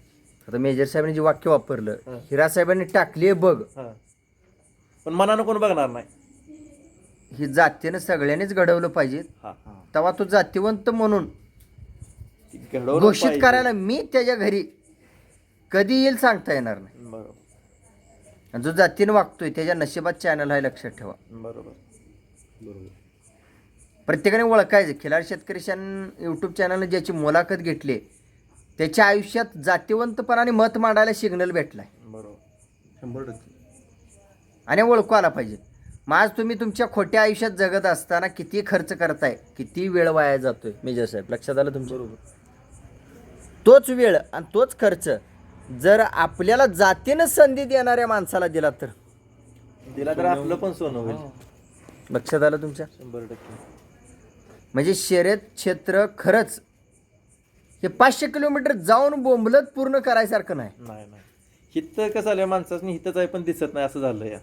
आता मेजर साहेबांनी जे वाक्य वापरलं, हिरा साहेबांनी टाकली बघ, हा. पण मनानं कोण बघणार नाही. ही जातीनं सगळ्यांनीच घडवलं पाहिजे. हा. तेव्हा तो जातीवंत म्हणून ती घडवलं घोषित पाहिजे. करायला मी त्याच्या घरी कधी येईल सांगता येणार नाही. बरोबर. आणि जो जातीनं वागतोय त्याच्या नशिबात चॅनल आहे, लक्षात ठेवा. बरोबर. प्रत्येकाने ओळखायचं. खिलार शेतकरी यूट्यूब चॅनलने ज्याची मुलाखत घेतली त्याच्या आयुष्यात जातीवंतपणाने मत मांडायला सिग्नल भेटलाय बरोबर. 100%. आणि ओळखू आला पाहिजे. मग आज तुम्ही तुमच्या खोट्या आयुष्यात जगत असताना किती खर्च करताय, किती वेळ वाया जातोय, मेजर साहेब लक्षात आलं तुमच्या? तोच वेळ आणि तोच खर्च जर आपल्याला जातीनं संधी देणाऱ्या माणसाला दिला तर दिला तर आपलं पण सोनं होईल. लक्षात आलं तुमच्या? 100%. म्हणजे शर्यत क्षेत्र खरंच हे 500 किलोमीटर जाऊन बोंबलत पूर्ण करायसारखं नाही. नाही. हिथं कसं झालं माणसाचं हिथंच आहे पण दिसत नाही असं झालं या.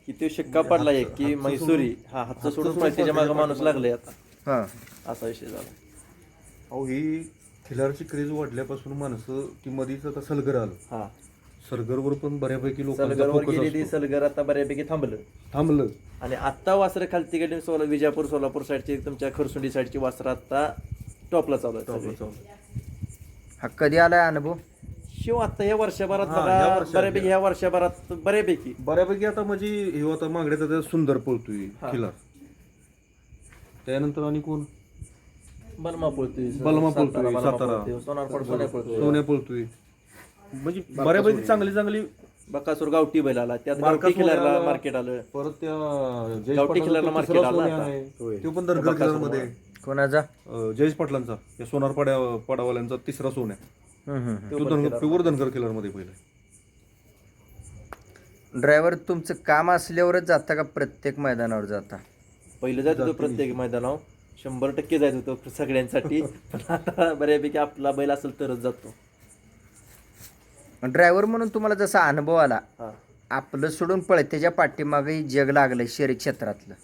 की तो शिक्का पडला एक की मैसुरी हातचं सोडून त्याच्या मागे माणूस लागले आता. हां, असा विषय झाला. अहो ही खिलारची क्रेज वाढल्यापासून माणसं ती मधीच आता सलगर आलं. हा. सरगरवर पण बऱ्यापैकी लोकांचा सलगरवर focus गेलेली असतो. सलगर आता बऱ्यापैकी थांबलं. आणि आत्ता वासरं खालती गेली विजापूर सोलापूर साईडची तुमच्या खरसुंडी साईडची वासरं आता टॉपला चालू आहे. हा कधी आलाय अनुभव? शिव आता या वर्षभरात हा, बघा, या वर्षात. बऱ्यापैकी ह्या वर्षभरात बऱ्यापैकी आता म्हणजे हे आता मागण्याचा त्या सुंदर पळतोय खिलार. त्यानंतर आणि कोण? बलमा पळतोय, बलमा पळतोय, सातारा, सातारा. पळतोय, सोनारपड सोन्या पळतोय, सोन्या पळतोय. म्हणजे बऱ्यापैकी चांगली बकासूर गावठी बैल आला, त्यात बारका गावठी खिलारला सोन्याला- मार्केट आलं. परत त्या जयेश गावठी पाटलांचा खिलारला तो मार्केट तिसरा आला सोन्या आता. आहे. तो पण दरगर बकासूर खिलारमध्ये. कोणाचा? जयेश पाटलांचा या सोनार पाडावाल्यांचा तिसरा सोन्या. तो प्युअर धनगर खिलारमध्ये पहिला. ड्रायव्हर तुमचं काम असल्यावरच जाता का प्रत्येक मैदानावर जाता? पहिलं जात होतो प्रत्येक मैदानावर 100% जायचं होतं सगळ्यांसाठी. पण आता बऱ्यापैकी आपला बैल असेल तरच जातो. ड्रायव्हर म्हणून तुम्हाला जसा अनुभव आला, हा. आपलं सोडून पळतेच्या पाठीमागेही जग लागलंय शहरी क्षेत्रातलं,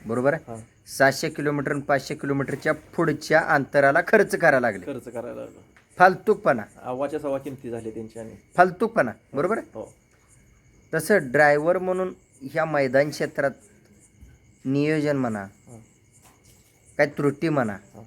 बरोबर आहे? हा. 700 किलोमीटर आणि 500 किलोमीटरच्या पुढच्या अंतराला खर्च करायला लागले. खर्च करायला लागलो. फालतूकपणा, आवाच्या सव्वा किमती झाली त्यांची आणि फालतूकपणा, बरोबर आहे. हो तसं ड्रायव्हर म्हणून ह्या मैदान क्षेत्रात नियोजन म्हणा, हं. काय त्रुटी म्हणा हं.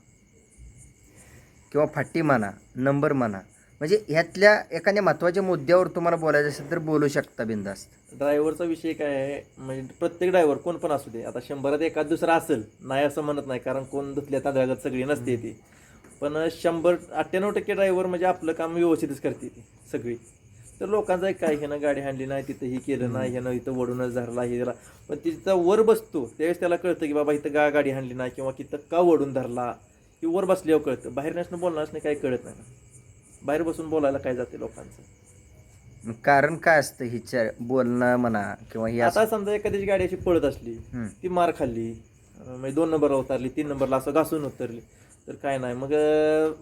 किंवा फाटी म्हणा, नंबर म्हणा, म्हणजे ह्यातल्या एखाद्या महत्त्वाच्या मुद्द्यावर तुम्हाला बोलायचं असेल तर बोलू शकता बिंदास्त. ड्रायव्हरचा विषय काय आहे, म्हणजे प्रत्येक ड्रायव्हर कोण पण असू दे, आता 100त एखाद दुसरा असेल, नाही असं म्हणत नाही, कारण कोण धुतल्या तांदळात सगळी नसते ती, पण 98% ड्रायव्हर म्हणजे आपलं काम व्यवस्थितच करते ती सगळी. तर लोकांचा एक काय, ह्यानं गाडी हाणली नाही, तिथं ही केलं नाही, ह्यानं इथं वडूनच धरला हे दिला, पण तिथं वर बसतो त्यावेळेस त्याला कळतं की बाबा इथं गाडी हाणली नाही किंवा तिथं का वडून धरला, की वर बसल्यावर कळतं. बाहेर नसणं बोलणार नाही काही कळत नाही ना. बाहेर बसून बोलायला काय जाते लोकांचं. कारण काय असतं हिच्या बोलणं म्हणा किंवा ही आता समजा एखाद्याची गाडी अशी पळत असली, हं. ती मार खाल्ली, म्हणजे 2 नंबरला उतरली, 3 नंबरला असं घासून उतरली, तर काय नाही मग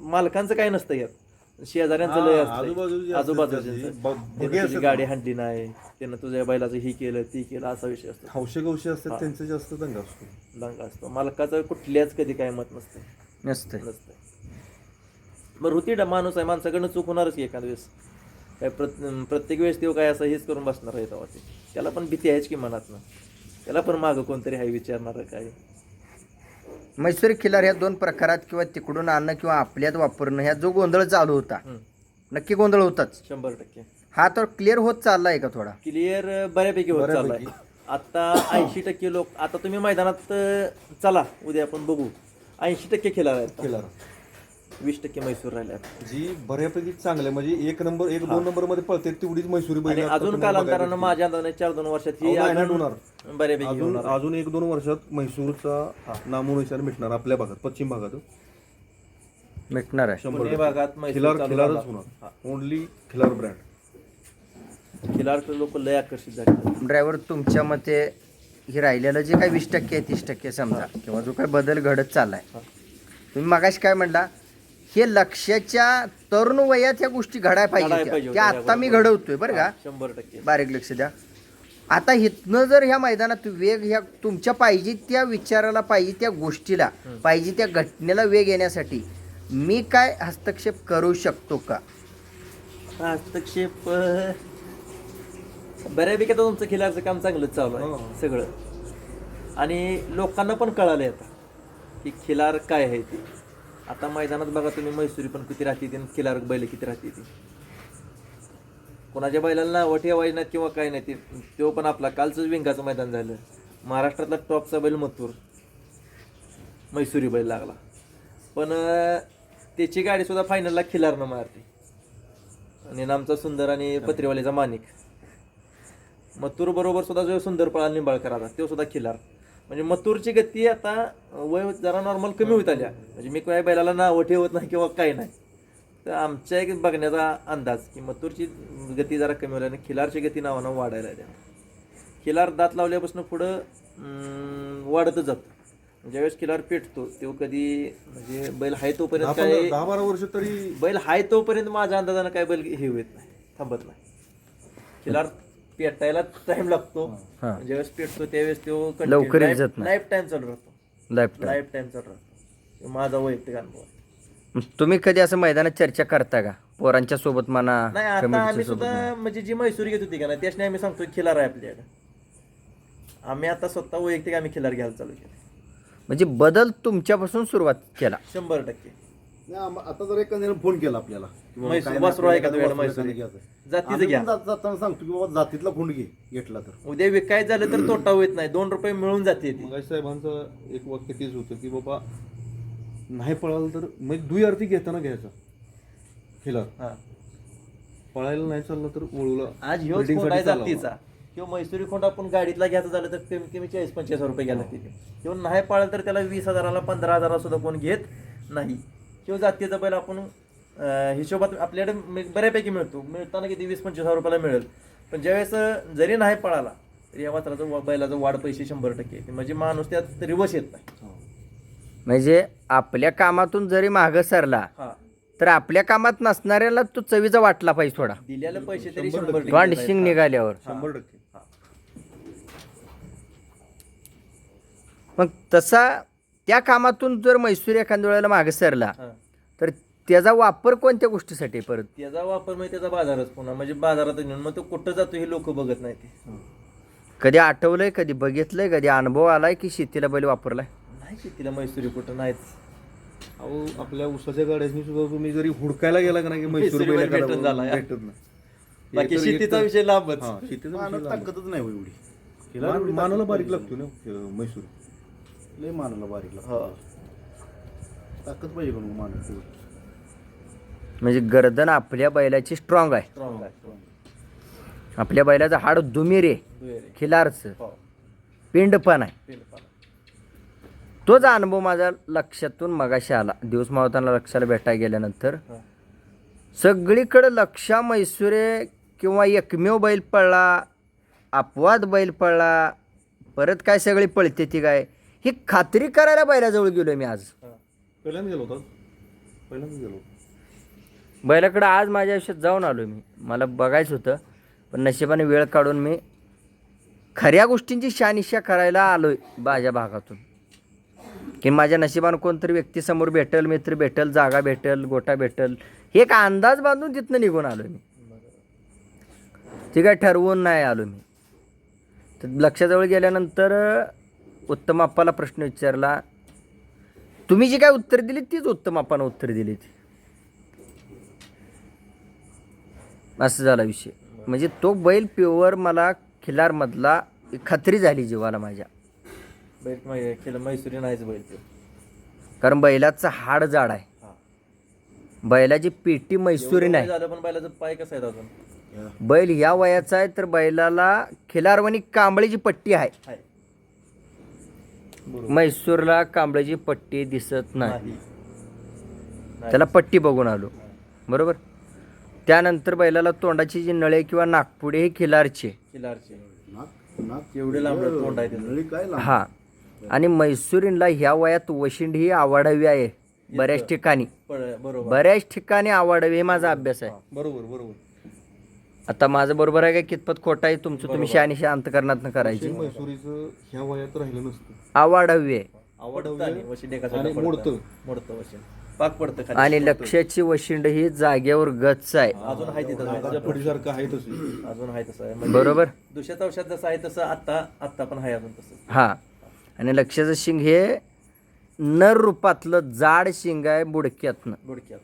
मालकांचं काय नसतं यात, शेजाऱ्यांचं लय असतं, आजूबाजूची गाडी हाणली नाही, त्यानं तुझ्या बैलाचं ही केलं ती केलं असा विषय असतो, हौशे असतात त्यांचं जास्त दंगा असतो. दंगा असतो. मालकाचं कुठल्याच कधी काय मत नसतं. नसतं. बरं होती माणूस आहे, माणसाकडनं चूक होणारच की एखाद्या वेळेस, काय प्रत्येक वेळेस तो काय असं हेच करून बसणार आहे तेव्हा ते, त्याला पण भीती आहेच की मनात ना, त्याला पण मागं कोणतरी आहे विचारणार काय. म्हैसूरी खिलार ह्या 2 प्रकारात किंवा तिकडून आणणं किंवा आपल्यात वापरणं ह्या जो गोंधळ चालू होता, नक्की गोंधळ होताच. 100% हा तर क्लिअर होत चालला आहे का थोडा? क्लिअर बऱ्यापैकी होत चाललाय. आता 80% लोक, आता तुम्ही मैदानात चला उद्या आपण बघू, 80% खिलार आहेत, खिलार 20% म्हैसूर राहिल्या. जी बऱ्यापैकी चांगलं म्हणजे 1-2 नंबर मध्ये पळते तेवढीच म्हैसूरी आणि बैल अजून कालांतरानं माझ्या अंदाजाने 4-2 वर्षात ही होणार. बऱ्यापैकी होणार. अजून 1-2 वर्षात म्हैसूरचा नामोनिशाण मिटणार आपल्या भागात, पश्चिम भागात मिटणार आहे. पुणे भागात म्हैसूर खिलार चालू खिलारच झाला. होणार. ओनली खिलार ब्रँड. खिलारचे लोक लय आकर्षित झाले. ड्रायव्हर तुमच्या मते हे राहिलेलं जे काही 20% आहे 30% समजा किंवा जो काही बदल घडत चाललाय, तुम्ही मगाशी काय म्हणला, हे लक्षाच्या तरुण वयात ह्या गोष्टी घडायला पाहिजे त्या आता मी घडवतोय बरं का, 100%. बारीक लक्ष द्या. आता इथनं जर ह्या मैदानात वेग ह्या तुमच्या पाहिजे त्या विचाराला, पाहिजे त्या गोष्टीला, पाहिजे त्या घटनेला वेग येण्यासाठी मी काय हस्तक्षेप करू शकतो का? हस्तक्षेप बऱ्यापैकी आता तुमचं खिलारचं काम चांगलंच चालू आहे सगळं, आणि लोकांना पण कळालंय आता की खिलार काय आहे ती. आता मैदानात बघा तुम्ही, म्हैसूरी पण किती राहते ती, खिलार बैल किती राहते ती. कोणाच्या बैलाला नावं ठेवायची नाहीत किंवा काय नाही, तो पण आपला कालचंच विंगाचं मैदान झालं, महाराष्ट्रातला टॉपचा बैल मथुर म्हैसूरी बैल लागला, पण त्याची गाडी सुद्धा फायनलला खिलारनं मारते, आणि नामचा सुंदर आणि पत्रीवालीचा माणिक. मथुर बरोबर सुद्धा जो सुंदर पळाला निंबाळकराचा, तो सुद्धा खिलार. म्हणजे मथुरची गती आता वय जरा नॉर्मल कमी होत आल्या, म्हणजे मी काय बैलाला नावं ठेवत नाही किंवा काय नाही, तर आमच्या एक बघण्याचा अंदाज की मथुरची गती जरा कमी होईल आणि खिलारची गती नावानं वाढायला द्या. खिलार दात लावल्यापासून पुढं वाढतच जातं. ज्यावेळेस खिलार पेटतो तेव्हा कधी म्हणजे बैल हाय तोपर्यंत काय 10-12 वर्ष तरी बैल हाय तोपर्यंत माझ्या अंदाजानं काय बैल हे होत नाही, थांबत नाही. खिलार पेटायला टाइम लागतो, ज्यावेळेस पेटतो त्यावेळेस तो लवकर येत नाही, लाईफ टाइम चालू राहतो, लाईफ लाईफ टाइम चालू राहतो. माझा वैयक्तिक अनुभव आहे. तुम्ही कधी असं मैदानात चर्चा करता का पोरांच्या सोबत म्हणा, नाही आता कमिटीच्या आम्ही सोबत सुद्धा म्हणा? म्हणजे जी म्हैसूर घेत होती का नाही त्याच्याने आम्ही सांगतो खिलार आहे आपल्याकडे, आम्ही आता स्वतः वैयक्तिक आम्ही खिलार घ्यायला चालू केलं. म्हणजे बदल तुमच्यापासून सुरुवात केला. 100%. आता जर एखाद्याने फोन केला आपल्याला की बाबा म्हैसूर काय वासरू आहे का आपल्याला तुझ्याकडे वासरू म्हैसूर? एखादं घ्यायचं. जातीचं आम्ही घ्या. पण जाताना सांगतो की बाबा जातीतला खोंड घेतला तर. उद्या विकायचं झालं तर तोटा होत नाही, 2 रुपये मिळून जाते ती. मगाशी साहेबांचं एक वाक्य तेच होतं की बाबा नाही पळालं तर मग दुई घेताना घ्यायचा खिलार, हा. पळायला नाही चाललं तर ओळूला आज ह्योच खोंड आहे जातीचा, किंवा म्हैसूरी खोंड आपण गाडीतला घ्यायचं झालं तर कमी कमी 40-50 हजार घ्यायला लागते, किंवा नाही पाळलं तर त्याला 20,000ला 15,000 सुद्धा कोण घेत नाही. किंवा जातीचा बैल आपण हिशोबात आपल्याकडे बऱ्यापैकी मिळताना किती 20-25 हजार रुपयाला मिळेल, पण ज्यावेळेस जरी नाही पळाला तरी या वासराचं बैलाचं वाढ पैसे 100% येते, म्हणजे माणूस त्यात रिवर्स येत नाही. म्हणजे आपल्या कामातून जरी मागं सरला हा, तर आपल्या कामात नसणाऱ्याला तो चवीचा वाटला पाहिजे थोडा, दिलेले पैसे तरी 100% तोंड येत शिंग आहेत. निघाल्यावर. 100%. मग तसा त्या कामातून जर म्हैसूर एखाद्या वेळेला मागे सरला हा. तर त्याचा वापर कोणत्या गोष्टीसाठी आहे परत? त्याचा वापर म्हणजे त्याचा बाजारच पुन्हा म्हणजे बाजारात नेऊन मग तो कुठं जातो हे लोक बघत नाही ते. कधी आठवलंय, कधी बघितलंय, कधी अनुभव आलाय की शेतीला बैल वापरलाय? नाही शेतीला म्हैसूरी कुठं नाहीच. अहो आपल्या उसाच्या गाड्यानी सुद्धा तुम्ही जरी हुडकायला गेला का नाही की म्हैसूर म्हैसूर बैल बैल एखादा भेटत झाला, या. भेटत नाही. बाकी हे तर शेतीचा एक- विषय लांबच. हा, शेतीचा मानव विषय लांब. ताकदच नाही हो एवढी. मानाला बारीक लागतो ना म्हैसूर. लय मानाला बारीक लागतं. हो. ताकद पाहिजे का मग मानव तेवढी? म्हणजे गर्दन आपल्या बैलाची स्ट्रॉंग आहे, स्ट्रॉंग आहे. आपल्या बैलाचं हाड दुमिरे दुहेरी. खिलारचं हो. पिंड पण आहे. पिंडपाला. तोच अनुभव माझ्या लक्षातून मगाशी आला दिवस मावताना लक्षाला भेटायला गेल्यानंतर. हा. सगळीकडं लक्षा म्हैसूरे किंवा एकमेव बैल पळला, अपवाद बैल पळला, परत काय सगळी पळते ती काय, ही खात्री करायला बैलाजवळ गेलो मी आज. पहिल्यांदा गेलो होता. पहिल्यांदा गेलो होतो. बैलाकडं आज माझ्या आयुष्यात जाऊन आलो मी. मला बघायचं होतं पण नशिबाने वेळ काढून मी खऱ्या गोष्टींची शहानिशा करायला आलो आहे माझ्या भागातून. की माझ्या नशिबानं कोणतरी व्यक्ती समोर भेटेल, मित्र भेटेल, जागा भेटेल, गोटा भेटेल, हे एक अंदाज बांधून तिथनं निघून आलो मी. ते काय ठरवून नाही आलो मी. तर लक्षाजवळ गेल्यानंतर उत्तम आप्पाला प्रश्न विचारला. तुम्ही जी काय उत्तर दिली तीच उत्तम आप्पानं उत्तर दिली ती. असं झाला विषय. म्हणजे तो बैल प्युअर मला खिलारमधला खात्री झाली जीवाला माझ्या. बैल केलं म्हैसूरी नाहीच बैल ते. कारण बैलाचं हाड जाड आहे, हा. बैलाची पेटी मैसुरी एवढं नाही. वय झालं पण बैलाचं पाय कसं आहेत अजून? बैल ह्या वयाचा आहे तर बैलाला खिलारवणी कांबळीची पट्टी आहे. आहे. म्हैसूरला कांबळीची पट्टी दिसत नाही. नाही. त्याला पट्टी बघून आलो बरोबर. त्यानंतर बैलाला तोंडाची जी नळे किंवा नागपुडे हे खिलारचे. किल्लारचे. नाक एवढे लांब तोंड आहे त्याचं. नळी काय लांब. हा. आणि म्हैसूरींला ह्या वयात वशिंड ही आवाडावी आहे बऱ्याच ठिकाणी. बरोबर. बऱ्याच ठिकाणी आवाडावी हे माझा अभ्यास आहे. बरोबर बरोबर. आता माझं बरोबर आहे का कितपत खोटं आहे तुमचं तुम्ही शहानिशा अंतकरणातनं करायची. म्हैसूरीचं ह्या वयात राहिलं नसतं. आवाडावी आहे आवडतं आणि वशिंड एका आणि साईडला मोडतं. पडतं. मोडतं वशिंड. पाक पडतं खाली. आणि लक्षाची वशिंड ही जागेवर गच आहे अजून आहे तिथं. नाकाच्या फडीसारखं आहे तसं. अजून आहे तसं आहे. म्हणजे बरोबर. दुसऱ्या औषध जसं आहे तसं आता पण आहे अजून तसं. हा. आणि लक्षाचं शिंग हे नर रूपातलं जाड शिंग आहे बुडक्यातनं. गुडक्यात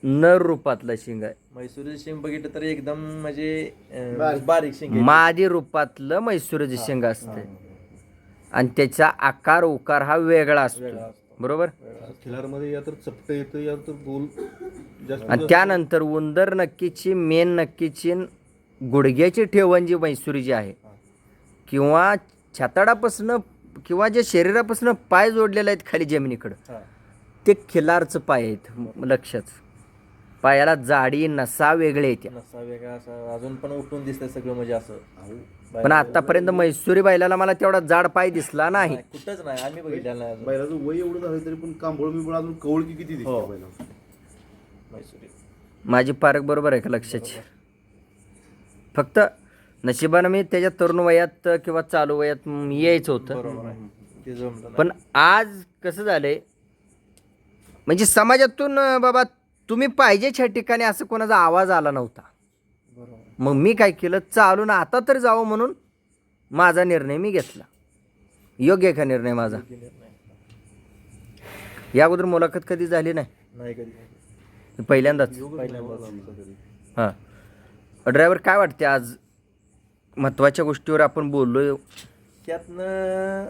नर रूपातलं शिंग आहे. म्हैसूरचं शिंग बघितलं तर एकदम म्हणजे बारीक शिंग आहे. मादी रूपातलं म्हैसूरचं शिंग असते आणि त्याचा आकार उकार हा वेगळा असतो वेगळा असतो. बरोबर. खिलारमध्ये या तर चपट येतं या तर गोल जास्त. आणि त्यानंतर उंदर नक्कीची मेन नक्कीची गुडघ्याची ठेवण जी म्हैसूरी आहे किंवा छाताडापासनं किंवा जे शरीरापासून पाय जोडलेले आहेत खाली जमिनीकडं हा. ते खिलारचं पाय आहेत. लक्षात पायाला जाडी नसा वेगळे येते. नसा वेगळा असं अजून पण उठून दिसतंय सगळं म्हणजे असं. पण आतापर्यंत म्हैसूरी बैलाला मला तेवढा जाड पाय दिसला नाही. नाही, कुठंच नाही आम्ही बघितलेलं नाही अजून. बैलाचं वय एवढं झालं तरी पण कांबळ बिंबळ अजून कवळकी किती दिसते हो. बैलाला. म्हैसूरी. माझी पारख बरोबर आहे का लक्षाची. फक्त नशिबानं मी त्याच्या तरुण वयात किंवा चालू वयात यायचं होतं. बरोबर आहे. ते जमलं नाही. पण आज कसं झालंय म्हणजे समाजातून बाबा तुम्ही पाहिजेच्या ठिकाणी असं कोणाचा आवाज आला नव्हता. बरोबर. मग मी काय केलं चालून आता तर जावं म्हणून माझा निर्णय मी घेतला. योग्य आहे का निर्णय माझा? नाही या अगोदर मुलाखत कधी झाली नाही, नाही कधी पहिल्यांदाच. पहिल्यांदाच. हां. ड्रायव्हर काय वाटते आज महत्त्वाच्या गोष्टीवर आपण बोललोय. ह्यातनं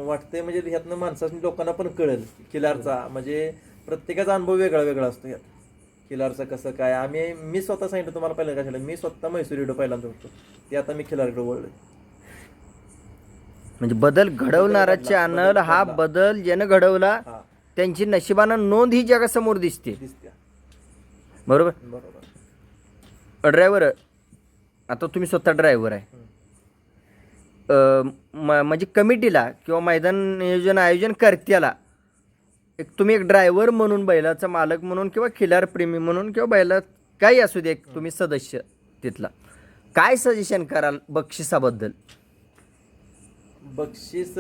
वाटतंय म्हणजे ह्यातनं माणसाने लोकांना पण कळेल किल्लारचा म्हणजे प्रत्येकाचा अनुभव वेगळा वेगळा असतो. ह्यात किल्लारचं कसं काय मी स्वतः सांगितलं तुम्हाला पहिल्यांदा काय झालं. मी स्वतः म्हैसूर पहिल्यांदा होतो ते आता मी खिलारकडे वळलोय. म्हणजे बदल घडवणारा चॅनल हा बदल ज्यानं घडवला हा. त्यांची नशिबानं नोंद ही जगासमोर दिसते. दिसत्या. बरोबर. बरोबर. ड्रायव्हर आता तुम्ही स्वतः ड्रायव्हर आहे. म्हणजे कमिटीला किंवा मैदान नियोजन आयोजन करत्याला तुम्ही एक ड्रायव्हर म्हणून बैलाचा मालक म्हणून किंवा खिलार प्रेमी म्हणून किंवा बैला काही असू दे एक तुम्ही सदस्य तिथला काय सजेशन कराल बक्षिसाबद्दल? बक्षीस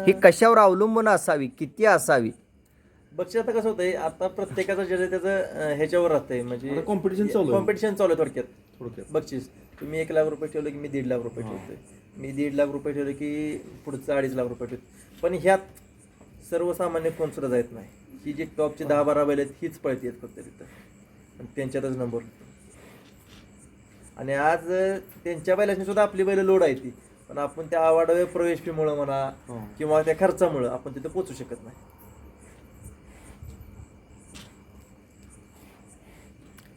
ही कशावर अवलंबून असावी, किती असावी? बक्षीस आता कसं होतंय, आता प्रत्येकाचं जे आहे त्याचं ह्याच्यावर राहतंय, म्हणजे आता competition चालू आहे. कॉम्पिटिशन चालू आहे थोडक्यात. थोडक्यात बक्षीस तुम्ही 1 लाख रुपये ठेवले की मी 1.5 लाख रुपये ठेवतोय, मी 1.5 लाख रुपये ठेवले की पुढचं 2.5 लाख रुपये ठेवतो. पण ह्यात सर्वसामान्य कोण सुद्धा जात नाही. ही जी टॉपची 10-12 बैल आहेत हीच पळती आहेत फक्त तिथं, आणि त्यांच्यातच नंबर. आणि आज त्यांच्या बैलांनी सुद्धा आपली बैल लोड आहे ती, पण आपण त्या आवाडव्य प्रवेश फीमुळं म्हणा किंवा त्या खर्चामुळं आपण तिथं पोहोचू शकत नाही.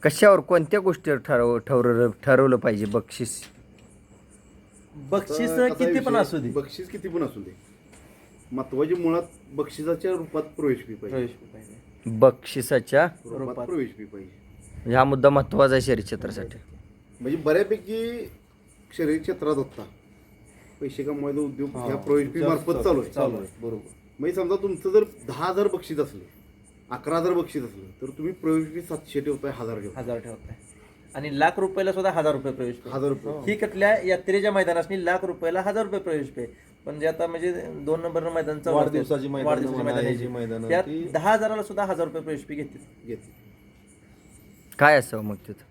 कशावर, कोणत्या गोष्टीवर ठरवलं पाहिजे बक्षीस? बक्षीस आता किती पण विषय- असू दे, बक्षीस किती पण असू दे, महत्वाची मुळात बक्षिसाच्या रूपात प्रवेश फी पाहिजे. प्रवेश fee पाहिजे. बक्षिसाच्या रूपात प्रवेश फी पाहिजे. म्हणजे हा मुद्दा महत्वाचा आहे शर्यत क्षेत्रासाठी. म्हणजे बऱ्यापैकी शहरी क्षेत्रात होता पैसे कमवायचा उद्योग ह्या प्रवेश फी मार्फत चालू आहे. बरोबर. म्हणजे समजा तुमचं जर 10,000 बक्षीस असलं, 11,000 बक्षीस असलं, तर तुम्ही प्रवेश फी 700 ठेवताय, 1000 ठेवताय. 1000 ठेवताय. आणि ₹1,00,000 सुद्धा ₹1,000 प्रवेश fee. 1000 रुपये. ही कुठल्या यात्रेच्या मैदानात ₹1,00,000 ₹1,000 प्रवेश fee. पण जे आता म्हणजे 2 नंबर मैदान चालू असते, वाढदिवसाची मैदानं वाढदिवसाची म्हणा, मैदानं ह्याची मैदानं, त्यात ती- 10,000 सुद्धा ₹1,000 प्रवेश फी घेतील. घेतली. काय असावं मग तिथं?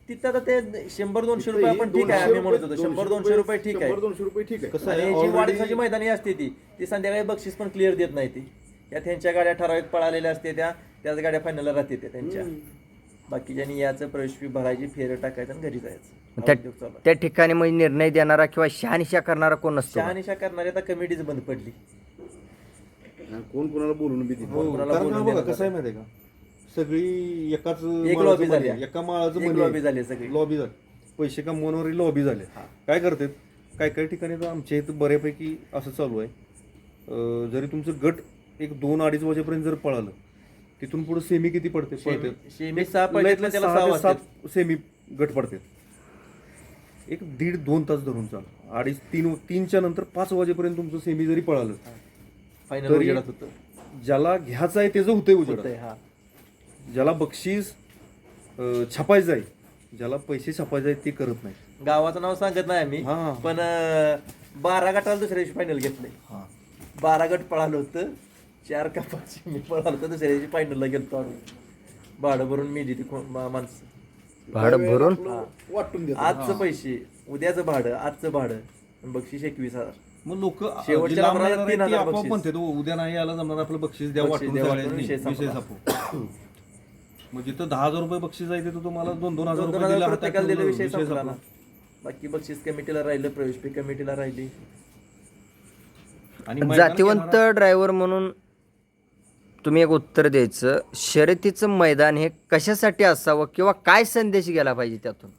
तिथं आता ते 100-200 रुपये आपण ठीक आहे, आम्ही म्हणत होतो 100-200 रुपये ठीक आहे. 100-200 रुपये ठीक आहे. कसं आणि आहे, जी already- वाढदिवसाची मैदानी असते ती संध्याकाळी बक्षीस पण क्लिअर देत नाही ती. या त्यांच्या गाड्या ठराविक पळालेल्या असते, त्याच गाड्या फायनलला राहते त्या त्यांच्या. बाकीच्यांनी याचं प्रवेश फी भरायची, फेरं टाकायचं आणि घरी जायचं. हा उद्योग चालू आहे. त्या ठिकाणी म्हणजे निर्णय देणारा किंवा शहानिशा करणारा कोण नसतो? शहानिशा करणारी आता कमिटीच बंद पडली. आणि कोण कोणाला बोलून बी हो, कोणाला कारण बोलून का बघा देणार कसं आहे माहिती आहे का, सगळी एकाच एक माळाचं लॉबी मणी झाली. आहे, एका माळाचं एक मणी लॉबी आहे. झाली सगळी. लॉबी झाली, पैसे कमवणारी लॉबी झाले. काय करतात, काय काही ठिकाणी तर आमच्या इथं बऱ्यापैकी असं चालू आहे, जरी तुमचं गट एक 2-2:30 वाजेपर्यंत जर पळालं, तिथून पुढे सेमी किती पडते? शेमी 6 पडले त्याला 6 वाजतात. 7 सेमी गट पडते. एक 1.5-2 तास धरून चाल, 2:30-3च्या नंतर 5 वाजेपर्यंत तुमचं सेमी जरी पळालं, फायनल तरी उजेडात होतं. ज्याला घ्यायचं आहे त्याचं होतंय उजेड. होतंय, हा. ज्याला बक्षीस छापायचं आहे, ज्याला पैसे छापायचे आहेत ते करत नाही. गावाचं नाव सांगत नाही आम्ही, हा. पण 12 गटाला दुसऱ्या दिवशी फायनल घेतलंय. 12 गट पळालं होतं, 4 का 5 मी पळालो होतं, दुसऱ्या दिवशी फायनलला गेलतो आम्ही. भाडं भरून मी ती माणसं भाडं भरून वाटून देतात. आजचं पैसे, उद्याचं भाडं, आजचं भाडं, बक्षीस 21,000. मग लोक शेवटच्या नंबराला 3,000 आपोआप बक्षीस. म्हणते तो उद्या नाही यायला जमणार, आपलं बक्षीस द्या, बक्षीस वाटून द्या, सगळ्यांनी, वाटून विषय विषय संपला. संपू. मग जिथं 10,000 रुपये बक्षीस आहे तिथं तुम्हाला 2,000 रुपये 2,000 दिले, प्रत्येकाला दिले, विषय संपला संपला. ना. बाकी बक्षीस कमिटीला राहिलं, प्रवेश फी कमिटीला राहिली. आणि मैदानात जातीवंत येणारा- ड्रायव्हर म्हणून तुम्ही एक उत्तर द्यायचं, शर्यतीचं मैदान हे कशासाठी असावं किंवा काय संदेश गेला पाहिजे त्यातून?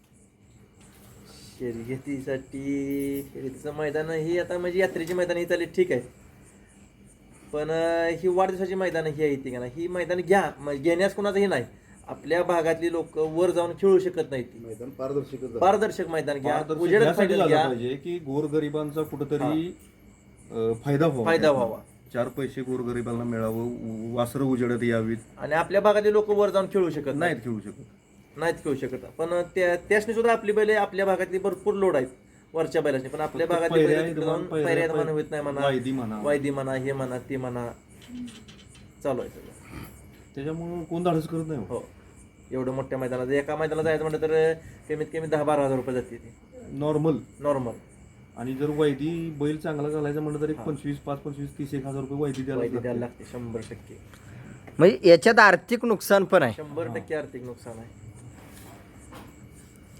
शर्यतीचं मैदान ही आता म्हणजे यात्रेची मैदान ही चालली ठीक आहे, पण ही वाढदिवसाची मैदान ही आहे ती का ना, ही मैदान घेण्यास कोणाचं हे नाही. आपल्या भागातली लोक वर जाऊन खेळू शकत नाहीत. मैदान पारदर्शक झालं. पारदर्शक मैदान घ्या, पारदर्शक उजेडात यासाठी फायनल झालं घ्या, पाहिजे की गोरगरिबांचा कुठंतरी फायदा फायदा व्हावा. 4 पैसे गोरगरिबांना मिळावं, वासरं उजेडत यावीत. आणि आपल्या भागातली लोक वर जाऊन खेळू शकत नाहीत खेळू शकत. नाहीत खेळू शकत. पण त्यासनी सुद्धा आपली बैल आपल्या भागातली भरपूर लोड आहेत वरच्या बैलांनी, पण आपल्या फक्त भागातली पायऱ्या बैलं तिकडे इथं जाऊन पायऱ्या- पायऱ्या म्हणा होत नाही म्हणा, वायदी म्हणा. वायदी म्हणा, हे म्हणा ते म्हणा, चालू आहे सगळं. त्याच्यामुळं कोण धाडस करत नाही. हो, एवढं मोठ्या मैदानात एका मैदानात जायचं म्हटलं तर कमीत कमी 10-12 हजार रुपये जाते ती नॉर्मल. नॉर्मल. आणि जर वैदी बैल चांगला घालायचा म्हणलं तर 25-30-1,000 रुपये वैदी वायदी द्यायला द्यायला लागते 100%. म्हणजे याच्यात आर्थिक नुकसान पण आहे, 100% आर्थिक नुकसान आहे.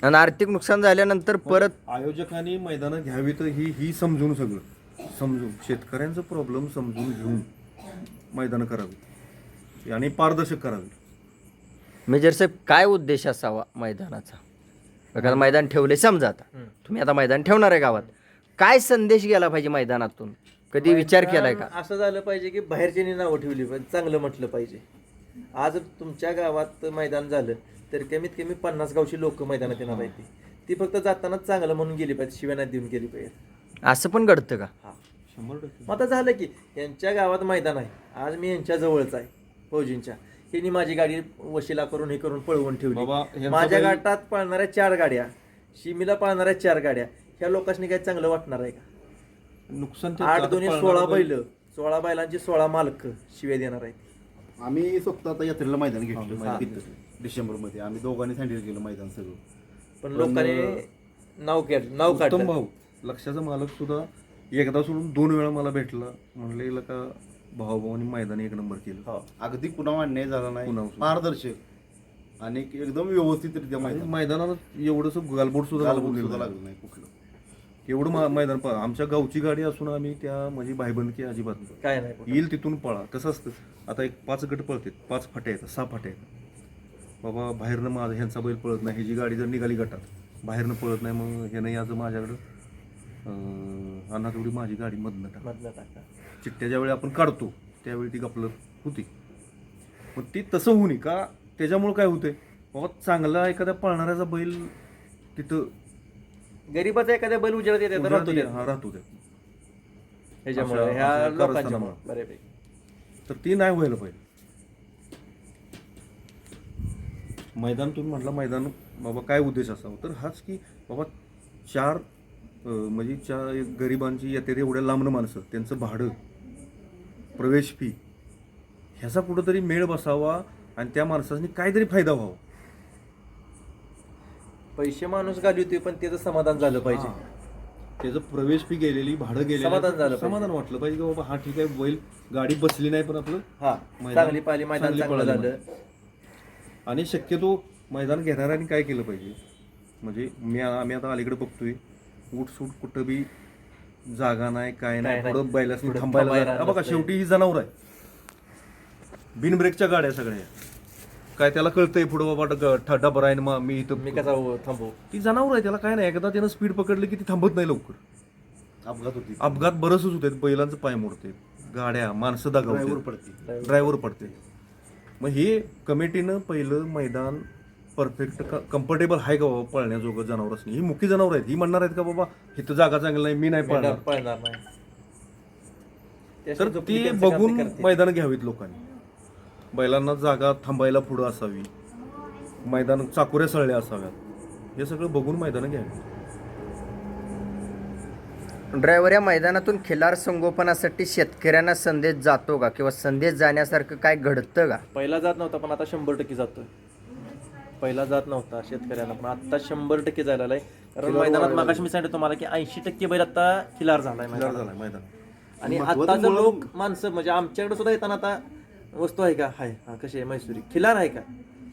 आणि आर्थिक नुकसान झाल्यानंतर परत आयोजकांनी मैदानं घ्यावी तर ही समजून, सगळं समजून, शेतकऱ्यांचं प्रॉब्लेम समजून घेऊन मैदानं करावी आणि पारदर्शक करावी. मेजर साहेब काय उद्देश असावा मैदानाचा? एखादं मैदान ठेवले समजा, आता तुम्ही आता मैदान ठेवणार आहे गावात, काय संदेश गेला पाहिजे मैदानातून? कधी विचार केलाय का? असं झालं पाहिजे की बाहेरच्यांनी नावं ठेवली पाहिजे, चांगलं म्हटलं पाहिजे. आज तुमच्या गावात मैदान झालं तर कमीत कमी 50 गावची लोक मैदानात येणार आहेत. ती फक्त जाताना चांगलं म्हणून गेली पाहिजे, शिव्या नाही देऊन गेली पाहिजे. असं पण घडतं का? हा, 100%. मग आता झालं की यांच्या गावात मैदान आहे, आज मी यांच्या जवळच आहे फौजींच्या, त्यांनी माझी गाडी वशिला करून हे करून पळवून बाबा, ठेवली. यांचं माझ्या काही- गाठात पळणाऱ्या 4 गाड्या, शिमीला पळणाऱ्या 4 गाड्या, ह्या लोकांनी काय चांगलं वाटणार आहे का? नुकसान ते 8 आता दोन्ही पळणारा 16 बैल- बैल, 16 बैलांची 16 मालक शिवाय देणार आहेत. आम्ही स्वतः आता यात्रेला मैदान घेतलं तिथं डिसेंबरमध्ये. आम्ही दोघांनी हँडल केलं मैदान सगळं. पण लोकांनी नाव उत्तम काढलं. भाऊ लक्षाचा मालक सुद्धा एकदा सोडून 2 वेळा मला भेटला. म्हणले का भाऊभावानी मैदान एक नंबर केलं. हो. अगदी कुणा अन्याय झाला नाही, कुणावर. पारदर्शक आणि एकदम व्यवस्थितरित्या आणि मैदान. मैदानाला एवढंसं गालबोट सुद्धा गालबोट लागलेलं सुद्धा नाही. लागलं नाही कुठलं. एवढं मैदान पळा. आमच्या गावची गाडी असून आम्ही त्या म्हणजे भाईबंदकी अजिबात नाही. काय नाही कुठं. येईल तिथून पळा. कसं असतं आता एक 5 गट पळतात, 5 फाट्या येतात, 6 फाट्या येतात. बाबा बाहेरनं माझा ह्यांचा बैल पळत नाही, ह्याची गाडी जर निघाली गटात बाहेरनं पळत नाही, मग ह्यानं याचं माझ्याकडं अन्ना तेवढी माझी गाडी मधनं टाका. मधलं टाका. चिठ्ठ्या ज्यावेळी आपण काढतो त्यावेळी ती गपलत होती. मग ती तसं होऊ नये का. त्याच्यामुळं काय होतंय बाबा चांगला एखाद्या पळणाऱ्याचा बैल तिथं गरीबाचा एखाद्या बैल उजेडात येते तर राहतो त्यात. राहतो त्या. ह्याच्यामुळे अशा- ह्या अशा लोकांच्या कारस्थानामुळे. बऱ्यापैकी. तर ती नाही व्हायला पाहिजे. मैदान तुम्ही म्हटलं मैदान बाबा काय उद्देश असावा, तर हाच की बाबा 4 म्हणजे 4 गरिबांची येते एवढ्या लांबणं माणसं, त्यांचं भाडं, प्रवेश फी ह्याचा कुठंतरी मेळ बसावा आणि त्या माणसाने काहीतरी फायदा व्हावा. पैसे माणूस घालवतोय पण त्याचं समाधान झालं पाहिजे. त्याचं प्रवेश फी गेलेली, भाडं गेलेलं, समाधान झालं पाहिजे. समाधान वाटलं पाहिजे की बाबा हा ठीक आहे बैल गाडी बसली नाही पण आपलं हा मैदान- चांगली पाहिली, मैदान चांगली चांगलं पळाली झालं. आणि शक्यतो मैदान घेणाऱ्यांनी काय केलं पाहिजे, म्हणजे आम्ही आता अलीकडे बघतोय उठसूट कुठं बी जागा नाही काय नाही, नाही. थोडं बैलासनी थोडं थांबायला थांबायला जागा. बघा नसतंय. शेवटी ही जनावर आहे, बिन ब्रेकच्या गाड्या सगळ्या. काय त्याला कळतंय पुढं बाबा डबर आहे ना मी मी इथं. कसा थांबू. ती जनावर आहे, त्याला काय नाही. एकदा त्यानं स्पीड पकडली की ती थांबत नाही लवकर. अपघात होती, अपघात बरंच होते, बैलांचं पाय मोडते, गाड्या माणसं ड्रायव्हर दगावते, पडते. ड्रायव्हर पडते. मग हे कमिटीनं पहिलं मैदान परफेक्ट कम्फर्टेबल आहे का बाबा पळण्याजोगं जनावरच नाही. ही मुख्य जनावर आहेत, ही म्हणणार आहेत का बाबा इथं जागा चांगली नाही मी नाही पळणार. पळणार नाही. तर त्याशी ती त्यांचं बघून काम ते करते. मैदान घ्यावीत लोकांनी. बैलांना जागा थांबायला पुढं असावी, मैदान चाकोऱ्या सळल्या असाव्यात, हे सगळं बघून मैदानं घ्यावी. ड्रायव्हर या मैदानातून खिलार संगोपनासाठी शेतकऱ्यांना संदेश जातो का, किंवा संदेश जाण्यासारखं काय घडतं का? पहिला जात नव्हता पण आता 100% जातोय. पहिला जात नव्हता शेतकऱ्यांना पण आता 100% जायला आहे. कारण मैदानात मागाशी मी सांगितलं तुम्हाला की 80% बैल आता खिलार झालाय खिलार मैदानात. झालाय मैदान. आणि आता जर लोक माणसं म्हणजे आमच्याकडे सुद्धा येताना आता वस्तू आहे का, हाय हा कशी आहे मैसुरी खिलार आहे का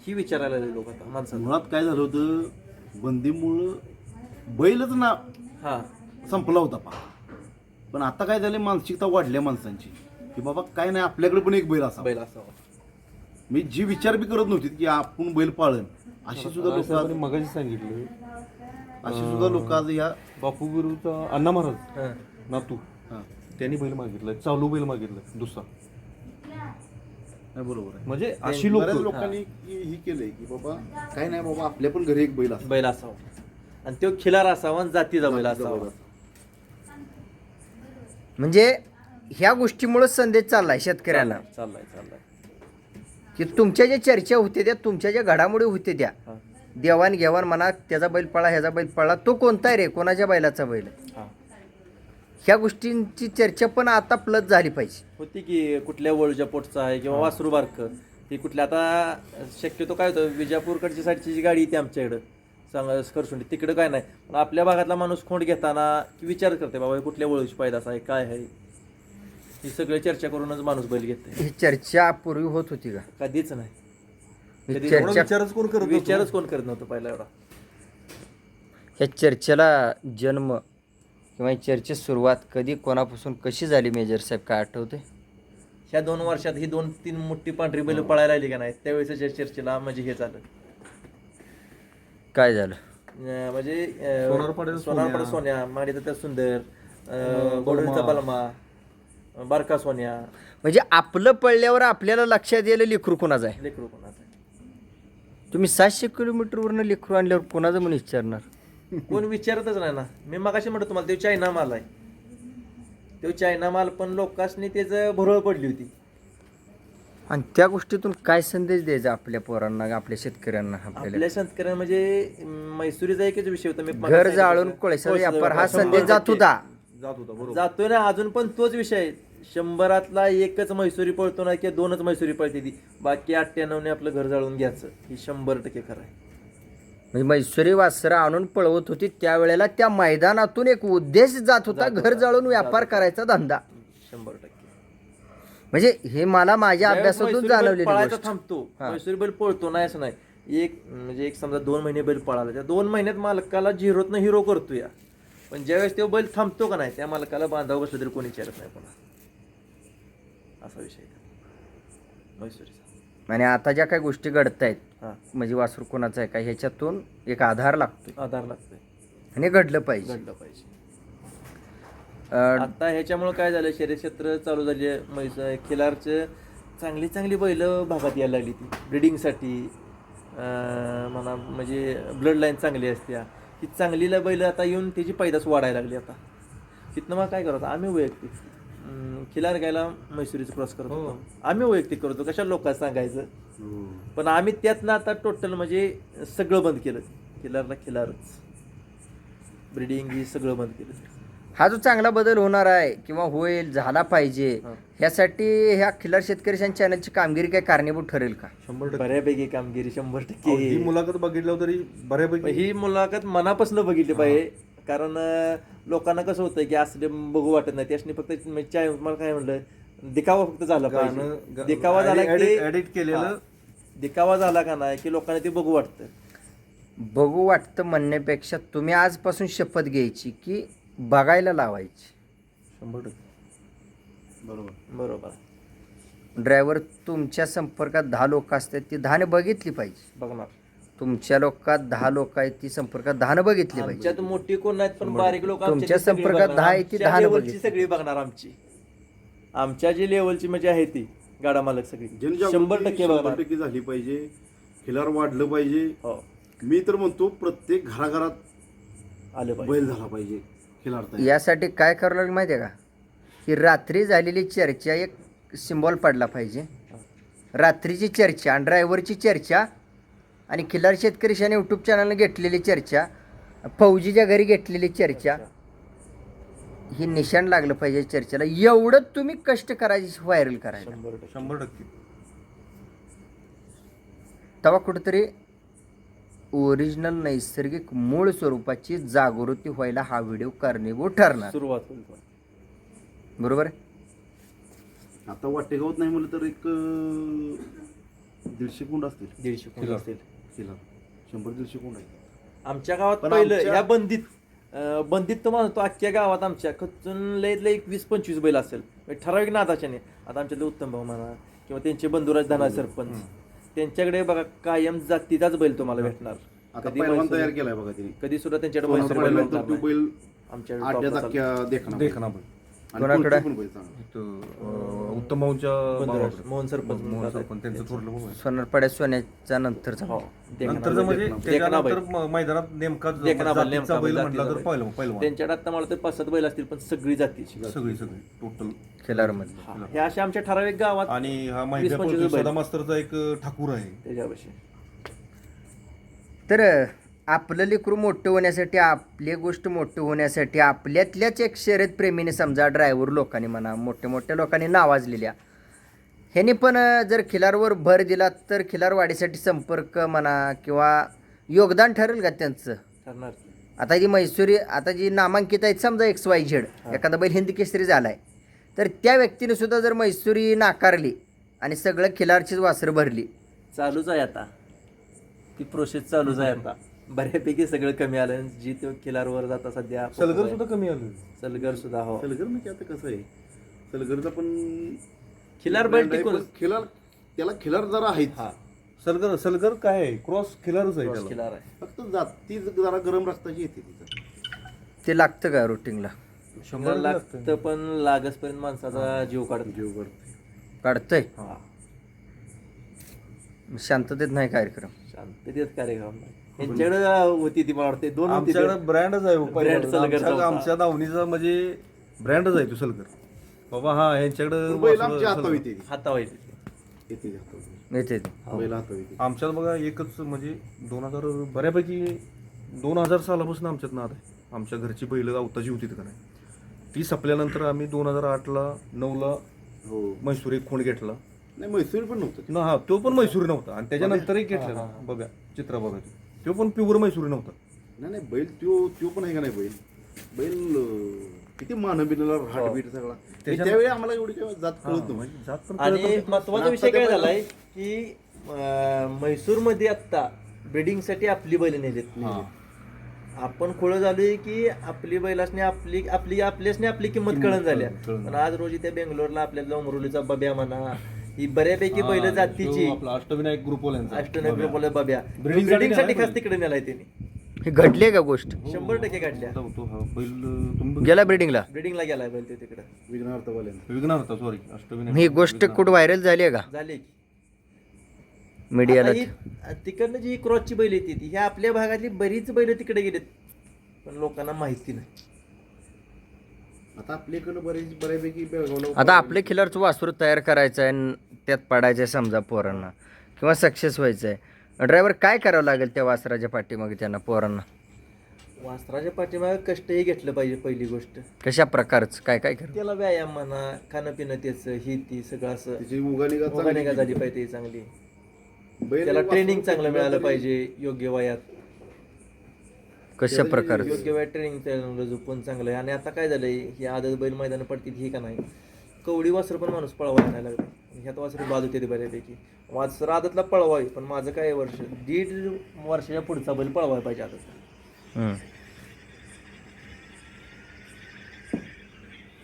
ही विचारायला लागले लोक आता माणसाला. मुळात काय झालं होतं, बंदीमुळं बैलच ना हा संपला होता पा. पण आता काय झालं, मानसिकता वाढल्या माणसांची की बाबा काय नाही आपल्याकडे पण एक बैल असा. बैल असावा. मी जी विचार बी करत नव्हती की आपण बैल पाळन, अशी सुद्धा लोक साहेबांनी मगाशी सांगितलं आज या बापू गुरुचा अण्णा महाराज हा. नातू हा, त्यांनी बैल मागितलाय, चालू बैल मागितलाय दुसरा. नाही बरोबर आहे. म्हणजे अशी लोक बऱ्याच लोकांनी ही केलंय की बाबा काय नाही बाबा आपल्या पण घरी एक बैल असा. बैल असावा आणि तो खिलार असावा आणि जातीचा बैल असावा. म्हणजे ह्या गोष्टीमुळे संदेश चाललाय शेतकऱ्यांना चाललाय की तुमच्या ज्या चर्चा होते त्या, तुमच्या ज्या घडामोडी होते त्या, हा. देवाणघेवाण म्हणा, त्याचा बैल पळा ह्याचा बैल पळा, तो कोणता आहे रे, कोणाच्या बैलाचा बैल आहे? हा. ह्या गोष्टींची चर्चा पण आता प्लस झाली पाहिजे. होती की कुठल्या वळूच्या पोटचा आहे किंवा वासरू बारकं ती कुठल्या. आता शक्यतो काय होतं, विजापूरकडच्या साईडची जी गाडी येते आमच्याकडं करसुंडी तिकडं काय नाही, पण आपल्या भागातला माणूस खोंड घेताना विचार करते बाबा हे कुठल्या वळूची पैदास आहे काय आहे, ही सगळी चर्चा करूनच माणूस बैल घेते. ही चर्चा पूर्वी होत होती का? कधीच नाही. ही कधी चर्चा, विचारच कोण करत नव्हतं. विचारच कोण करत नव्हतं पहिला एवढा. ह्या चर्चेला जन्म किंवा ही चर्चेची सुरुवात कधी, कोणापासून, कशी झाली मेजर साहेब, काय आठवते? ह्या 2 वर्षात ही 2-3 मोठी पांढरी बैल पळायला आली का नाही त्यावेळेस चर्चेला म्हणजे हे झालं. काय झालं? म्हणजे सोनारपाड्याचा सोन्या, माडीचा त्या सुंदर, गोडवीचा बलमा, बारका सोन्या, म्हणजे आपलं पळल्यावर आपल्याला लक्षात येईल लेकरू कोणाचं आहे. लेकरू कोणाचं. तुम्ही 700 किलोमीटरवरनं लेकरू आणल्यावर कोणाचं म्हणून विचारणार? कोण विचारतच नाही ना. मी मगाशी म्हणतो तुम्हाला ते चायना माल आहे, तो चायना माल पण लोकांनी त्याचं भुरळ पडली होती. आणि त्या गोष्टीतून काय संदेश द्यायचा आपल्या पोरांना, आपल्या शेतकऱ्यांना? आपल्या शेतकऱ्यांना म्हणजे मैसुरीचा एकच विषय होता. मी घर जाळून कोळशाचा व्यापार हा संदेश जात होता. जात होता बरोबर. जातोय ना अजून पण तोच विषय आहे. 100 एकच म्हैसुरी पळतो ना किंवा 2च म्हैसुरी पळते ती, बाकी 98ने आपलं घर जाळून घ्यायचं, ही 100% खरं आहे. म्हणजे मैसुरी वासरं आणून पळवत होती त्यावेळेला त्या मैदानातून एक उद्देश जात होता, घर जाळून व्यापार करायचा धंदा. 100%. म्हणजे हे मला माझ्या अभ्यासातून ज्यावेळेस म्हैसूर बैल जाणवलेली पळायचा गोष्ट. थांबतो, म्हैसूर बैल पळतो नाही असं नाही. एक समजा 2 महिने बैल पळाला, त्या 2 महिन्यात मालकाला झिरोतनं हिरो करतो या, पण ज्यावेळेस तो बैल थांबतो का नाही त्या मालकाला बांधावं बसलं तरी कोणी विचारत नाही पुन्हा. असा विषय आहे म्हैसूरीचा. आणि आता ज्या काही गोष्टी घडतायत हा, म्हणजे वासरू कोणाचं आहे का ह्याच्यातून एक आधार लागतोय आधार लागतोय, आणि घडलं पाहिजे. घडलं पाहिजे. अं, आता ह्याच्यामुळे काय झालं, शर्यत क्षेत्र चालू झाले, खिलारचं चांगली चांगली बैल भागात यायला लागली ती ब्रिडिंगसाठी म्हणा, म्हणजे ब्लड लाईन चांगली असते ही चांगलीला बैल आता येऊन त्याची पैदास वाढायला लागली. आता तिथनं मग काय करतो आम्ही वैयक्तिक खिलार घ्यायला म्हैसुरीचं क्रॉस करतो, आम्ही वैयक्तिक करतो, कशा लोकांना सांगायचं. पण आम्ही त्यातनं आता टोटल म्हणजे सगळं बंद केलं, खिलारला खिलारच, ब्रिडिंग ही सगळं बंद केलं. हा जो चांगला बदल होणार आहे किंवा होईल झाला पाहिजे ह्यासाठी ह्या खिलार शेतकरी चॅनलची कामगिरी काय कारणीभूत ठरेल का? 100%. बऱ्यापैकी कामगिरी 100%. ही मुलाखत बघितल्यावर तरी बऱ्यापैकी ही मुलाखत मनापासून बघितली पाहिजे, कारण लोकांना कसं होतं की असले बघू वाटत नाही, त्याने फक्त मला काय म्हणलं, दिखावा फक्त झाला पाहिजे. दिखावा झाला की एडिट केलेलं दिखावा झाला का नाही की लोकांना ते बघू वाटतं. बघू वाटतं म्हणण्यापेक्षा तुम्ही आजपासून शपथ घ्यायची की बघायला लावायची. 100%. बरोबर. बरोबर. ड्रायव्हर तुमच्या संपर्कात 10 लोक असतात ती 10 बघितली पाहिजे. बघणार तुमच्या लोकात 10 लोक आहेत ती संपर्कात 10 बघितली पाहिजे. आमच्यात मोठी कोण नाहीत पण बारीक लोक तुमच्या संपर्कात 10 आहे ती 10 लेवलची सगळी बघणार. आमच्या जी लेवलची म्हणजे आहे ती गाडा मालक सगळी 100% बघणार. 100% झाली पाहिजे. खिलार वाढलं पाहिजे. हो, मी तर म्हणतो प्रत्येक घराघरात आलं पाहिजे. बैल झाला पाहिजे खिलार तयार. यासाठी काय करावं लागेल माहिती आहे का, की रात्री झालेली चर्चा एक सिम्बॉल पडला पाहिजे. रात्रीची चर्चा आणि ड्रायव्हरची चर्चा आणि खिलार शेतकरी शाने यूट्यूब चॅनलने घेतलेली चर्चा, फौजीच्या घरी घेतलेली चर्चा, ही निशाण लागलं पाहिजे चर्चेला. एवढं तुम्ही कष्ट करायचे व्हायरल करायला, 100%. तेव्हा कुठंतरी ओरिजिनल नैसर्गिक मूळ स्वरूपाची जागृती व्हायला हा व्हिडिओ कारणीभूत ठरणार. सुरुवात होईल. बरोबर आहे? आता वाटेगावात नाही म्हणलं तर एक 150 कोंड असतील 150 कोण असतील. खिलार. 100-150 कोंड आहे. आमच्या गावात पण पहिलं आमच्या- ह्या बंदीत तो म्हणतो अख्ख्या गावात आमच्या खचून लयत लय 20-25 बैल असेल, म्हणजे ठराविक नादाच्याने. आता आमच्यातले उत्तम भाऊ म्हणा किंवा त्यांचे बंधुराज धना सरपंच, त्यांच्याकडे बघा कायम जातीचाच बैल तुम्हाला भेटणार. आता कधी पहिलवान म्हैसूर- तयार केलाय बघा तिने. कधी सुद्धा त्यांच्याकडे सोनार म्हैसूर बैल पहिलवान भेटणार तर तो नाही. बैल आमच्याकडे 8 टॉपला टक्क्या देखना देखना पण आणि कोणाकडे? कोणती पण बैल चांगला. उत्तम भाऊंच्या बंधुराज भावाकडे. मोहन सरपंच मोहन म्हणतात. सरपंच त्यांचं थोरलं भाऊ आहे. सोनारपाड्या सोन्याच्या नंतरचा हो, देखना नंतरचं बैल, म्हणजे देखना त्याच्यानंतर बैल. मैदानात नेमका देखना बैल, जातीचा नेमका बैल बैल, म्हटला तर जातीचा बैल. पहिलवान त्यांच्याकडे आता मला तर 5-7 बैल असतील, पण सगळी जातीची. सगळी टोटल. खिलारमध्ये. हे अशा आमच्या ठराविक गावात आणि हा 20-25 माहिती बैल. सदा मास्तरचा एक ठाकूर आहे. त्याच्याविषयी तर आपलं लेकरू मोठं होण्यासाठी, आपली गोष्ट मोठं होण्यासाठी आपल्यातल्याच एक शर्यत प्रेमीने समजा ड्रायव्हर लोकांनी म्हणा, मोठ्या मोठ्या लोकांनी नावाजलेल्या ह्यांनी पण जर खिलारवर भर दिला तर खिलारवाढीसाठी संपर्क म्हणा किंवा योगदान ठरेल का त्यांचं? ठरणार. आता जी म्हैसूरी आता जी नामांकित आहेत समजा XYZ, एखादा बैल हिंद केसरी झाला आहे तर त्या व्यक्तीने सुद्धा जर म्हैसूरी नाकारली आणि सगळं खिलारचीच वासरं भरली, चालूच आहे आता ती प्रोसेस चालूच आहे आता. बऱ्यापैकी सगळं कमी आलं. जी तो किल्लारवर जाता सध्या सलगर सुद्धा कमी आलं. सलगर सुद्धा हो. सलगर म्हणजे आता कसं आहे, सलगरचा पण खिलार बैल आहे, टिकून पण खिलार त्याला खिलार जरा आहेच. हा सलगर काय आहे, क्रॉस खिलारच आहे त्याला. खिलार आहे. फक्त जाती जरा गरम रक्ताची येते तिथं. ते लागतं का रुटीनला? 100 लागतं पण लागसपर्यंत माणसाचा जीव काढतो. जीव करते. काढतंय हा. शांततेत नाही कार्यक्रम. शांततेत कार्यक्रम यांच्याकडे होती ती मला वाटते 2 होती. आमच्याकडे ब्रँडच आहे हो, पहिला. Brand सलगरचा होता. आमच्या दावणीचा म्हणजे ब्रँडच आहे तो सलगर. बाबा हा यांच्याकडे बैल आमच्या हातावर येते. हातावर येते. येते हातावर. येते बैल हातावर येते. आमच्यात बघा एकच म्हणजे 2000 बऱ्यापैकी 2000 सालापासून आमच्यात नाद आहे. आमच्या घरची बैल अवताची होती का नाही, ती संपल्यानंतर आम्ही 2008ला 9ला हो म्हैसूर एक खोंड घेतला नाही मैसूर पण नव्हतं हा तो पण म्हैसूरी नव्हता आणि त्याच्यानंतरही घेतलेला बघा चित्रा बघा तो पण प्युअर म्हैसूरी नव्हता. नाही नाही बैल त्यो पण आहे का नाही बैल किती मानबिनला हार्टबीट सगळा त्यावेळी आम्हाला एवढी काही जात कळत नव्हती. जात पण आणि महत्वाचा विषय काय झालाय की म्हैसूरमध्ये आत्ता ब्रिडिंगसाठी आपली बैल नेलेत. आपण खोळं झालोय की आपली बैलासने आपल्यासने आपली किंमत कळण झाल्या. पण आज रोजी त्या बेंगलोरला आपल्याला उमरोलीचा बब्या म्हणा ही बऱ्यापैकी बैल जातीची आपला अष्टविनायक ग्रुपवाल्यांचा अष्टनायक ग्रुपवाला बब्या Breeding ब्रिडिंगसाठी खास तिकडे नेलाय त्यांनी. ही घडली का गोष्ट? 100% काढल्या. तो हा बैल तुम्ही गेला ब्रिडिंगला? ब्रिडिंगला गेलाय बैल ते तिकडे विघ्नार्थवाल्यांना विघ्नार होता सॉरी अष्टविनायक ही गोष्ट कुठं व्हायरल झाली आहे का झाले की मीडियाला? आता ही तिकडनं जी क्रॉसची बैल येते ती ह्या आपल्या भागातली बरीच बैल तिकडे गेलेत पण लोकांना माहिती नाही. आता आपल्याकडं बऱ्यापैकी बेळगावला आता आपले खिलारचं वासरू तयार करायचं आहे आणि त्यात पडायचं आहे समजा पोरांना किंवा सक्सेस व्हायचं आहे, ड्रायव्हर काय करावं लागेल त्या वासराच्या पाठीमागे त्यांना पोरांना? वासराच्या पाठीमागे कष्टही घेतलं पाहिजे पहिली गोष्ट. कशा प्रकारचं काय काय करावं? त्याला व्यायाम म्हणा खाणं पिणं त्याचं ही ती सगळं असं त्याची उगानिगा उगानिगा झाली पाहिजे चांगली. बैल त्याला ट्रेनिंग चांगलं मिळालं पाहिजे योग्य वयात. कशा प्रकारचं? योग्य वयात ट्रेनिंग चांगलं झोपून चांगलं आहे. आणि आता काय झालंय ही आदत बैल मैदान पडतील ही का नाही कवडी वासर पण माणूस पळवायला नाही लागला. ह्यात वासर बाजू येते बऱ्यापैकी वासर आदतला पळवावी पण माझं काय वर्ष 1.5 वर्षाच्या पुढचा बैल पळवायला पाहिजे आदत. हम्म.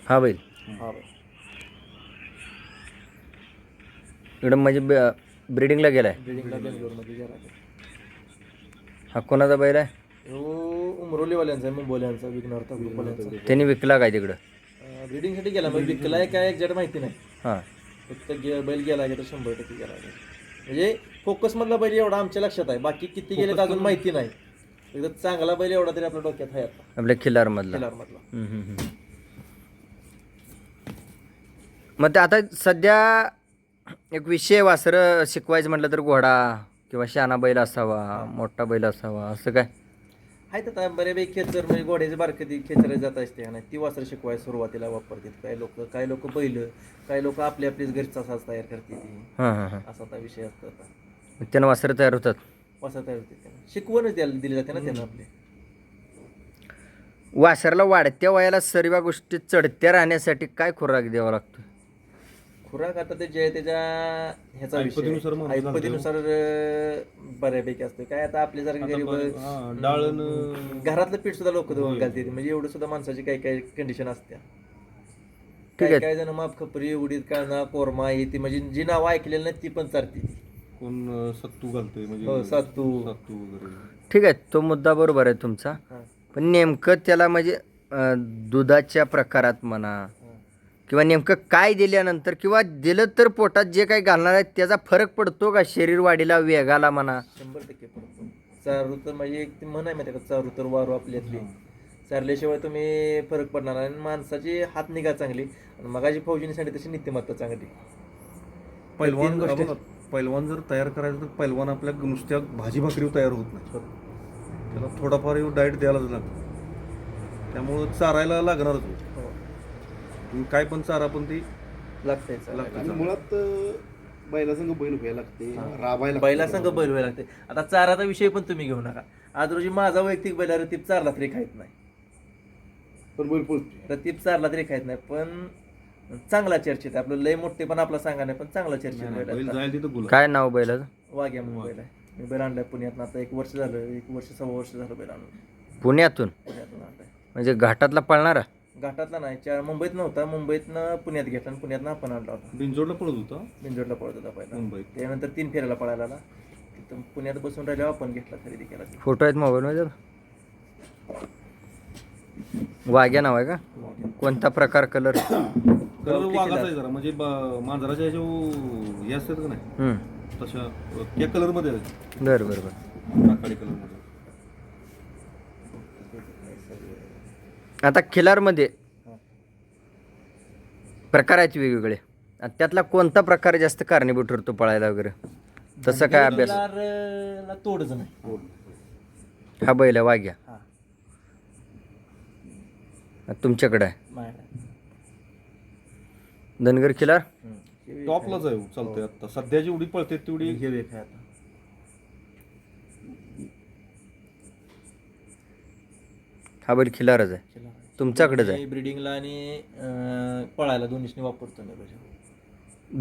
हा बैल हा इकडं म्हणजे ब्रिडिंगला गेलाय. ब्रिडिंगला बेंगलोरमध्ये गेला हा कोणाचा बैल आहे? उमरोलीवाल्यांचा आहे मुंबईवाल्यांचा विघ्नार्थ ग्रुपवाल्यांचा. त्यांनी विकला काय तिकडं? ब्रिडिंगसाठी गेला मग विकलाय काय एक्झॅक्ट माहिती नाही. हां फक्त बैल गेला तर 100% गेला म्हणजे फोकस मधला बैल एवढा आमच्या लक्षात आहे. बाकी किती गेले तर अजून माहिती नाही. एकदा चांगला बैल एवढा तरी आपल्या डोक्यात आहे आता आपल्या खिलारमधला. खिलारमधला. मग ते आता सध्या एक विषय वासरं शिकवायचं म्हटलं तर घोडा किंवा शाना बैल असावा मोठा बैल असावा असं काय? आहेत आता बऱ्यापैकी खेचर म्हणजे घोड्याचे बारकती खेचर जात असते आणि ती वासरं शिकवायला सुरुवातीला वापरतात. काही लोक बैल काही लोक आपलीच घरचा साज तयार करते हां हां हां. असा आता विषय असतो. आता त्यानं वासरं तयार होतात. वासर तयार होते त्यांना शिकवणच द्यायला दिली जाते ना त्यांना आपले. वासराला वाढत्या वयाला सर्व गोष्टी चढत्या राहण्यासाठी काय खुराक द्यावा लागतो? खुराक आता ते जे त्याच्या ह्याचा ऐपतीनुसार विषय माणूस ऐपतीनुसार बऱ्यापैकी असतो. काय आता आपल्यासारखे गरीब डाळण घरातलं पीठ सुद्धा लोक धुवून घालते म्हणजे एवढं सुद्धा माणसाची काही काही कंडिशन असते. ठीक आहे. काय जण माप खपरी उडीद काळणा कोरमा ही ती म्हणजे जी नावं ऐकलेली नाही ती पण चालते. कोण सत्तू घालतोय हो, म्हणजे सत्तू. सत्तू वगैरे. ठीक आहे तो मुद्दा बरोबर आहे तुमचा. हां. पण नेमकं त्याला म्हणजे दुधाच्या प्रकारात म्हणा किंवा नेमकं काय दिल्यानंतर किंवा दिलं तर पोटात जे काही घालणार आहे त्याचा फरक पडतो का शरीर वाढीला वेगाला म्हणा? 100% पडतो. चारू तर म्हणजे एक म्हण आहे माहिती का चारू तर वारू आपल्यातली. चारल्याशिवाय तुम्ही फरक पडणार नाही. आणि माणसाची हात निगा चांगली आणि मगाची फौजीने सांगितली तशी नीतिमत्ता चांगली. पैलवान जर तयार करायचं तर पैलवान आपल्या नुसत्या भाजी भाकरी तयार होत नाही. त्याला थोडाफार डाएट द्यायलाच लागतो. त्यामुळं चारायला लागणारच होतं. तुम्ही काय पण चारा पण ती लागतंय आणि मुळात बैलासंग बैल व्हायला लागते राबायला बैला संघ बैल व्हायला लागते. आता चाराचा विषय पण तुम्ही घेऊ नका. आज रोजी माझा वैयक्तिक बैल रतीब चारला तरी खायत नाही. पण बैल पळतो रतीब चारला तरी खायत नाही पण चांगला चर्चेत आहे. आपलं लय मोठे पण आपला सांगा नाही पण चांगला चर्चेत बैल बैल जाईल तिथं गुलाब. काय नाव बैलाचं? वाघ्या म्हणून बैल आहे. मी बैल आणलाय पुण्यात आता 1 वर्ष झालं 1 वर्ष 6 वर्ष झालं बैल आणून पुण्यातून पुण्यातून आणलाय. म्हणजे घाटातला पळणारा? घाटातला नाही मुंबईत नव्हता. मुंबईतनं पुण्यात घेतला आणि पुण्यातनं आपण आणला होता. बिंजोडला पळत होता बिंजोडला पळत होता पहिला. मुंबईत. त्यानंतर 3 फेऱ्याला पळायला आला. तिथं पुण्यात बसून राहिल्यावर आपण घेतला खरेदी केला. फोटो आहेत मोबाईलमध्ये? वाघ्या नाव आहे का? कोणता प्रकार कलर? कलर वाघाचा आहे जरा म्हणजे मांजराच्या ह्याच्या हे असतात का नाही तशा त्या कलरमध्ये आहे. बरं बरं बरं. राखाडी कलरमध्ये. आता खिलारमध्ये प्रकार आहेत वेगवेगळे आणि त्यातला कोणता प्रकार जास्त कारणीभूत ठरतो पळायला वगैरे तसं काय अभ्यास? ला तोडच नाही. हा बैल आहे वाघ्या. तुमच्याकडे आहे नाही धनगर खिलार टॉपलाच आहे चालतंय आता सध्या जेवढी पळते तेवढी हे वेग आहे आता हा बैल खिलारच आहे तुमच्याकडेच आहे ब्रिडिंगला आणि पळायला दोन्हीने वापरतो मी त्याच्या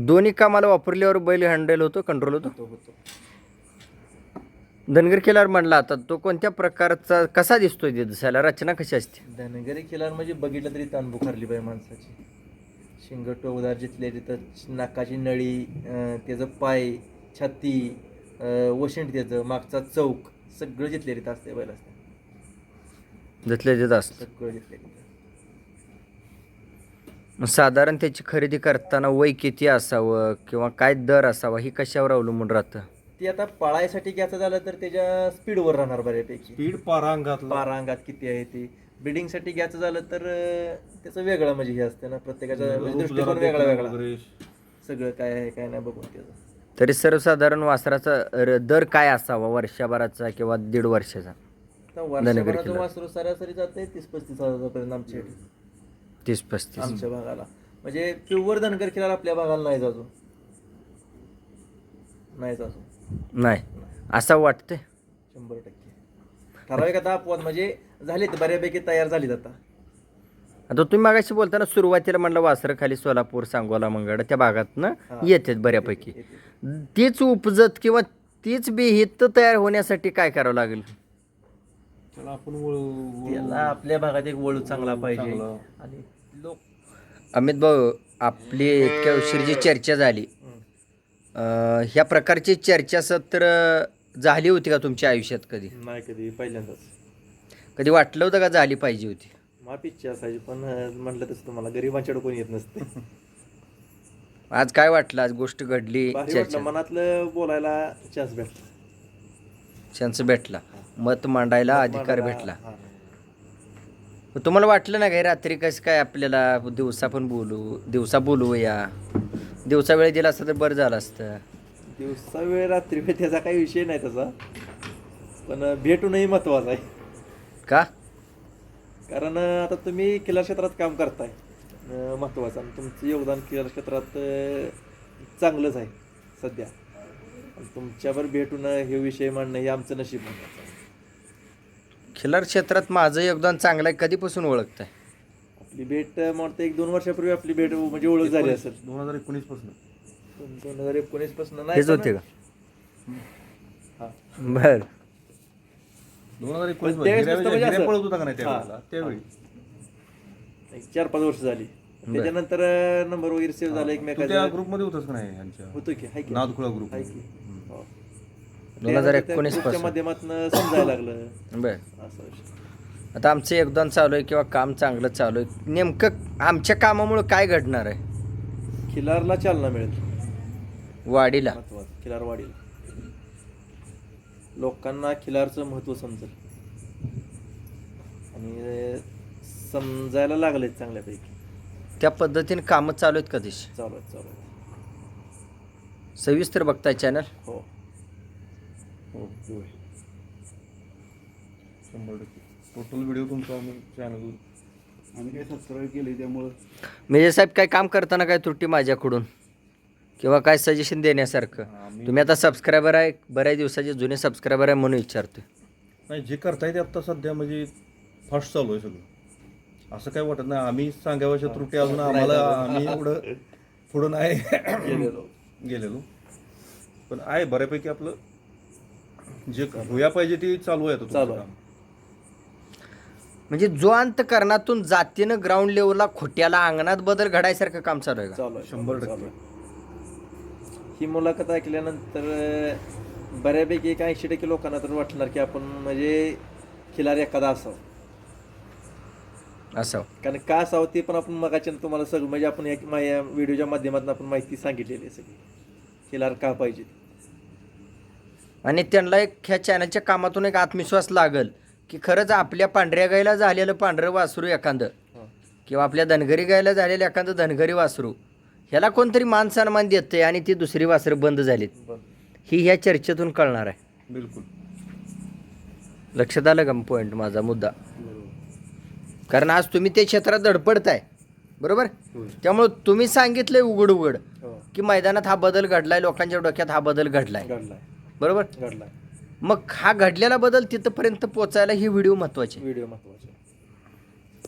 दोन्ही कामाला वापरल्यावर बैल हँडल होतो कंट्रोल होतो तो होतो धनगर खिलार म्हणला आता तो कोणत्या प्रकारचा कसा दिसतोय ते दिसायला रचना कशी असते धनगरी खिलार म्हणजे बघितलं तरी ताण बुखारली पाहिजे माणसाची शिंग टोकदार जिथले तिथं नाकाची नळी त्याचं पाय छाती वशिंड त्याचं मागचा चौक सगळं जिथले तिथं असते बैल असते जिथल्या तिथं असतं सगळं जिथले तिथं मग साधारण त्याची खरेदी करताना वय किती असावं किंवा काय दर असावा ही कशावर अवलंबून राहतं ती आता पळायसाठी घ्यायचं झालं तर त्याच्या स्पीडवर राहणार बऱ्यापैकी स्पीड पारांगातला पारा अंगात किती आहे ती ब्रिडिंगसाठी घ्यायचं झालं तर त्याचं वेगळं म्हणजे हे असतं ना प्रत्येकाचा म्हणजे दृष्टिकोन वेगळा वेगळा सगळं काय आहे काय नाही बघून त्याचं तरी सर्वसाधारण वासराचा दर काय असावा वर्षभराचा किंवा 1.5 वर्षाचा आता वर्षभराचं वासरू सरासरी जाते 30-35 हजारापर्यंत आमच्या 30-35 आमच्या भागाला म्हणजे प्युअर धनगर खिलार आपल्या भागाला नाहीच अजून नाहीच अजून नाही असं वाटतंय 100% ठराविक आता अपवाद म्हणजे झालेत बऱ्यापैकी तयार झालीत आता आता तुम्ही मागाशी बोलताना सुरुवातीला म्हणलं वासरं खाली सोलापूर सांगोला मंगळ त्या भागातनं येतात बऱ्यापैकी तीच उपजत किंवा तीच बिहित तयार होण्यासाठी काय करावं लागेल त्याला आपण त्याला आपल्या भागात एक वळू चांगला पाहिजे चांगला. आणि लोक अमित भाऊ आपली इतक्या उशीर जी चर्चा झाली ह्या प्रकारची चर्चासत्र झाली होती का तुमच्या आयुष्यात कधी नाही कधी पहिल्यांदाच कधी वाटलं होतं का झाली पाहिजे होती माफ इच्छा असायची पण म्हटलं तसं तुम्हाला गरिबांच्याकडे कोणी येत नसते आज काय वाटलं आज गोष्ट घडली भारी चर्चा वाटलं मनातलं बोलायला चान्स भेटला चान्स भेटला मत मांडायला अधिकार भेटला हा. मग तुम्हाला वाटलं ना काही रात्री कसं काय आपल्याला दिवसा पण दिवसा बोलूया दिवसा वेळ दिला असतं तर बरं झालं असतं दिवसा वेळ रात्री वेळ त्याचा काही विषय नाही तसा पण भेटूनही महत्वाचं आहे का कारण आता तुम्ही खिलार क्षेत्रात काम करताय महत्वाचं आणि तुमचं योगदान खिलार क्षेत्रात चांगलंच आहे सध्या आणि तुमच्यावर भेटून हे विषय मांडणं हे आमचं नशीब म्हणतात खिलार क्षेत्रात माझं योगदान चांगलं आहे कधीपासून ओळखताय आपली भेट म्हणते 1-2 वर्षापूर्वी आपली भेट म्हणजे ओळख झाली असेल 2019 पासून 2019 पासून नाही हेच होते का हा. बर 2019 पण त्यावेळेस नुसतं म्हणजे असं- पळत होता का नाही हा. त्यावेळेला त्यावेळी 4-5 वर्ष झाली त्याच्यानंतर नंबर वगैरे सेव्ह झाला तू त्या एकमेकाचा ग्रुपमध्ये होतास का नाही यांच्या होतो की हाय की नादखुळा ग्रुप हाय की हो. 2019 त्या पासून माध्यमातून समजायला लागलं बर असं विषय. आता आमचं योगदान चालू आहे किंवा काम चांगलं चालू आहे नेमकं आमच्या कामामुळं काय घडणार आहे खिलारला चालना मिळेल वाढीला महत्वाचं खिलार वाढेल लोकांना खिलारचं महत्त्व समजेल आणि समजायला लागले चांगल्यापैकी त्या पद्धतीने कामं चालू आहेत कधीच चालू आहे सविस्तर बघताय चॅनल हो 100% टोटल व्हिडिओ तुमचा आम्ही चॅनलवर आम्ही काही सबस्क्राईब केले त्यामुळं मेजर साहेब काय काम करताना काय त्रुटी माझ्याकडून किंवा काय सजेशन देण्यासारखं तुम्ही आता सबस्क्रायबर आहे बऱ्याच दिवसाचे जुने सबस्क्रायबर आहे म्हणून विचारतोय नाही जे करताय ते आत्ता सध्या म्हणजे फास्ट चालू आहे सगळं असं काय वाटत नाही आम्ही सांगाव्याच्या त्रुटी अजून आम्हाला आम्ही एवढं पुढं नाही गेलेलो पण आहे बऱ्यापैकी आपलं जे होया पाहिजे ते चालू आहे आता चालू तुमचं आहे. काम. म्हणजे जो अंतकरणातून जातीनं ग्राउंड लेवलला खोट्याला अंगणात बदल घडायसारखं काम चालू आहे का चालू आहे 100%. चालू आहे. ही मुलाखत ऐकल्यानंतर बऱ्यापैकी 80% लोकांना तर वाटणार की आपण म्हणजे खिलार एखादा असावं असं कारण का असावं ते पण आपण मगाच्या तुम्हाला सगळं म्हणजे आपण या व्हिडिओच्या माध्यमातून आपण माहिती सांगितलेली आहे सगळी खिलार का पाहिजे आणि त्यांना एक ह्या चॅनलच्या कामातून एक आत्मविश्वास लागल की खरंच आपल्या पांढऱ्या गायला झालेलं पांढरं वासरू एखादं किंवा आपल्या धनगरी गायला झालेलं एखादं धनगरी वासरू ह्याला कोणतरी मान सन्मान देतंय आणि ती दुसरी वासरं बंद झालीत ही ह्या चर्चेतून कळणार आहे बिलकुल लक्षात आलं का पॉईंट माझा मुद्दा कारण आज तुम्ही ते क्षेत्रात धडपडताय, बरोबर. त्यामुळे तुम्ही सांगितलंय उघड उघड हो की मैदानात हा बदल घडलाय, लोकांच्या डोक्यात हा बदल घडलाय, घडलाय बरोबर. घडलाय. मग हा घडलेला बदल तिथपर्यंत पोचायला ही व्हिडिओ महत्वाची, व्हिडिओ महत्वाचे.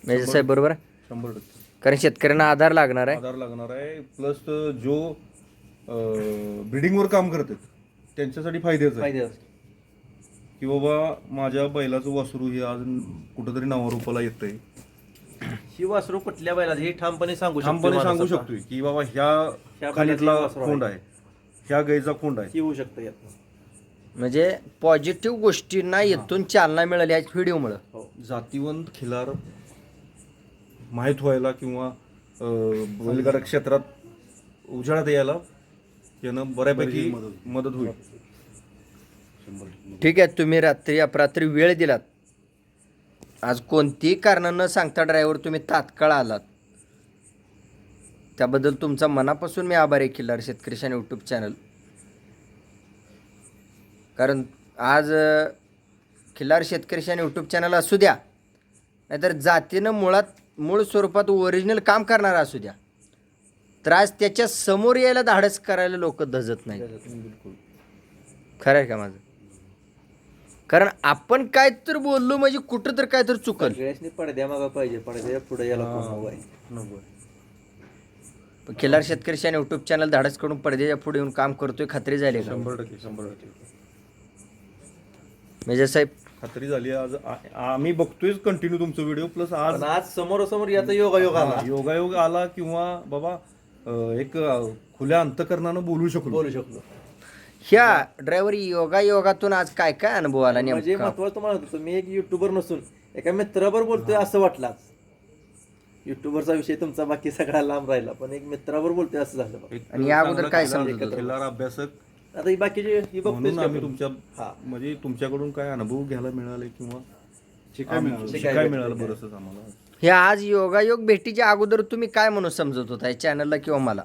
मेजर साहेब, बरोबर आहे. 100% कारण शेतकऱ्यांना आधार लागणार आहे. आधार लागणार आहे. प्लस जो ब्रिडिंगवर काम करतात त्यांच्यासाठी फायद्याचं आहे फायदे की बाबा माझ्या बैलाचं वासरू हे आज कुठंतरी नावारूपाला येतंय, ही वासरू कुठल्या बैलाची हे ठामपणे सांगू ठामपणे माणूस सांगू आता. शकतोय की बाबा ह्या ह्या खालीतला बैलाची वासरू खोंड आहे, ह्या गाईचा खोंड आहे. ही होऊ शकतं यात. म्हणजे पॉझिटिव्ह गोष्टींना इथून चालना मिळाली या व्हिडिओमुळं. हो जातीवंत खिलार माहीत व्हायला किंवा बैलगाडा क्षेत्रात उजाळात यायला यानं बऱ्यापैकी मदत होईल. ठीक आहे, तुम्ही रात्री अपरात्री वेळ दिलात, आज कोणतीही कारण न सांगता ड्रायव्हर तुम्ही तात्काळ आलात, त्याबद्दल तुमचा मनापासून मी आभारी आहे खिल्लार शेतकरी शान यूट्यूब चॅनल. कारण आज खिल्लार शेतकरी शान यूट्यूब चॅनल असू द्या, नाहीतर जातीनं मूळ स्वरूपात ओरिजिनल काम करणारा असू द्या, तर आज त्याच्या समोर यायला धाडस करायला लोक धजत नाही. खरं आहे का माझं? कारण आपण काय तर बोललो म्हणजे कुठं तर काय तर चुकल. सगळ्यांनी पडद्या मागा पाहिजे, पडद्या पुढे याला कोण हवं आहे. पण खिल्लार शेतकरी शान यूट्यूब चॅनल धाडस करून पडद्याच्या पुढे येऊन काम करतोय, खात्री झाली का? 100% मेजर साहेब, खात्री झाली. आज आम्ही बघतोय कंटिन्यू तुमचं व्हिडिओ. प्लस आज पण आज समोरासमोर याचा योगायोग आला. योगायोग आला किंवा बाबा एक खुल्या अंतकरणानं बोलू शकलो. ह्या ड्रायव्हर योगायोगातून आज काय काय अनुभव आला म्हणजे नेमका? महत्वाचं तुम्हाला होतं, मी एक युट्यूबर नसून एका मित्राबरोबर बोलतोय असं वाटलं आज. युट्यूबरचा विषय तुमचा बाकी सगळा लांब राहिला, पण एक मित्राबरोबर बोलतोय असं झालं बघा. एक आणि या अगोदर काय चांगला समजत होतं? खिल्लार अभ्यासक आता ही बाकीचे ही म्हणून बघतोय आम्ही तुमच्या हा. म्हणजे तुमच्याकडून काय अनुभव घ्यायला मिळाले किंवा शिकाय मिळालं. शिकाय मिळालं बरंच आम्हाला. हे आज योगायोग भेटीच्या अगोदर तुम्ही काय म्हणून समजत होता चॅनलला किंवा मला?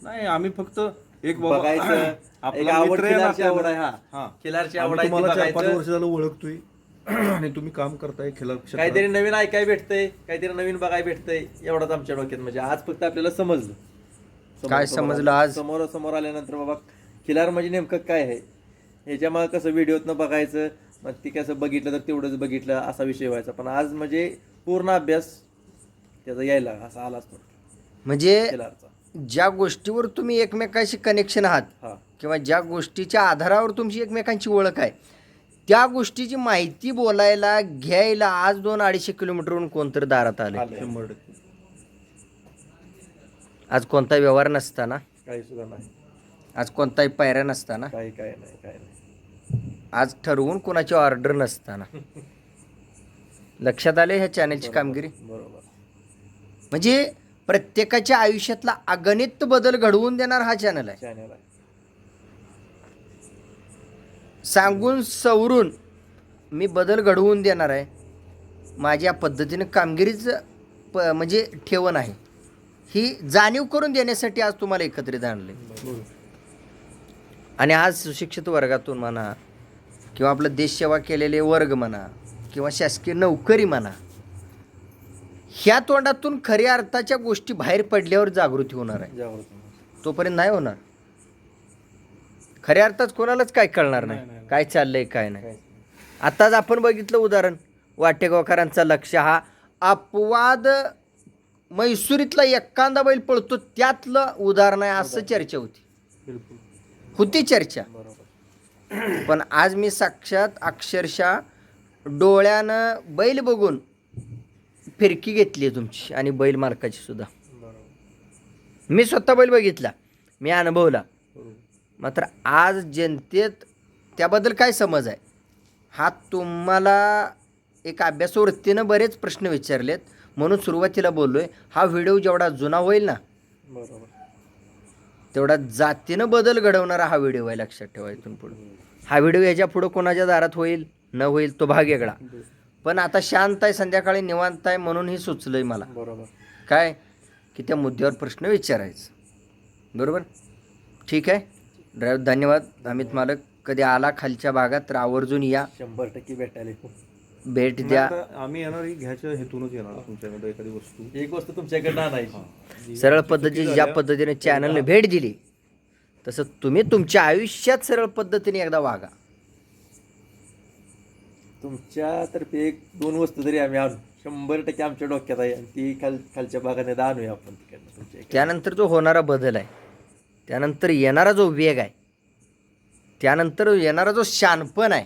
नाही, आम्ही फक्त एक बाबा बघायचं, आपला एक आवड, मित्र आहे ना खिलारची आवड आहे. आपल्याला. हा. हा. खिलारची आम्ही आवड आहे ती तुम्हाला 4-5 बघायचं. वर्ष झालं ओळखतोय आणि तुम्ही काम करताय खिलार क्षेत्रात. काहीतरी नवीन ऐकाय भेटतंय, काहीतरी नवीन बघाय भेटतंय, एवढाच आमच्या डोक्यात. म्हणजे आज फक्त आपल्याला समजलं. काय समजलं आज? समोर आल्यानंतर बाबा खिलार म्हणजे नेमकं काय आहे, ह्याच्यामुळे कसं व्हिडिओतनं बघायचं, मग ती कसं बघितलं तर तेवढंच बघितलं असा विषय व्हायचा. पण आज म्हणजे पूर्ण अभ्यास त्याचा यायला असा आलाच म्हणजे खिलारचा. ज्या गोष्टीवर तुम्ही एकमेकांशी कनेक्शन आहात हा किंवा ज्या गोष्टीच्या आधारावर तुमची एकमेकांची ओळख आहे, त्या गोष्टीची माहिती बोलायला घ्यायला आज 200-250 किलोमीटरहून कोणतरी दारात आले. 100%. आज कोणता व्यवहार नसताना, काही सुद्धा नाही, आज कोणताही पायऱ्या नसताना, काय नाही. आज ठरवून कोणाची ऑर्डर नसताना लक्षात आले ह्या चॅनलची कामगिरी. बरोबर. म्हणजे प्रत्येकाच्या आयुष्यातला अगणित बदल घडवून देणार हा चॅनल आहे. चॅनल आहे. सांगून सवरून मी बदल घडवून देणार आहे, माझ्या पद्धतीनं कामगिरीच म्हणजे ठेवण आहे, ही जाणीव करून देण्यासाठी आज तुम्हाला एकत्रित आणले. आणि आज सुशिक्षित वर्गातून म्हणा किंवा आपलं देशसेवा केलेले वर्ग म्हणा किंवा शासकीय नोकरी म्हणा, ह्या तोंडातून खऱ्या अर्थाच्या गोष्टी बाहेर पडल्यावर जागृती होणार आहे. जागृती. तोपर्यंत नाही होणार. खऱ्या अर्थात कोणालाच काय कळणार नाही काय चाललंय काय नाही. आताच आपण बघितलं उदाहरण, वाटेगावकरांचा लक्ष हा अपवाद मैसुरीतला एखादा बैल पळतो त्यातलं उदाहरण आहे असं चर्चा होती चर्चा. पण आज मी साक्षात अक्षरशः डोळ्यानं बैल बघून फिरकी घेतली आहे तुमची आणि बैल मालकाची सुद्धा. मी स्वतः बैल बघितला, मी अनुभवला. मात्र आज जनतेत त्याबद्दल काय समज आहे हा तुम्हाला एक अभ्यासवृत्तीनं बरेच प्रश्न विचारलेत, म्हणून सुरुवातीला बोललोय. हा व्हिडिओ जेवढा जुना होईल ना बरोबर, तेवढा जातीनं बदल घडवणारा हा व्हिडिओ आहे. लक्षात ठेवा इथून पुढे. हा व्हिडिओ याच्या पुढं कोणाच्या दारात होईल न होईल तो भाग वेगळा, पण आता शांत आहे, संध्याकाळी निवांत आहे म्हणून ही सुचलंय मला. बरोबर. काय की त्या मुद्द्यावर प्रश्न विचारायचं. बरोबर, ठीक आहे. ड्रायव्हर धन्यवाद. अमित मालक, कधी आला खालच्या भागात तर आवर्जून या. 100% भेटायला. भेट द्या. आता आम्ही येणार ही घ्यायच्या हेतूनच येणार तुमच्याकडे एखादी वस्तू एक वस्तू तुमच्याकडनं आणायची. सरळ पद्धतीने ज्या पद्धतीने चॅनलने भेट दिली तसं तुम्ही तुमच्या आयुष्यात सरळ पद्धतीने एकदा वागा. तुमच्यातर्फे 1-2 वस्तू तरी आम्ही आणू, 100% आमच्या डोक्यात आहे आणि ती खालच्या भागाने आणूया आपण तिकडनं तुमच्या इकडे. त्यानंतर जो होणारा बदल आहे, त्यानंतर येणारा जो वेग आहे, त्यानंतर येणारा जो शानपण आहे,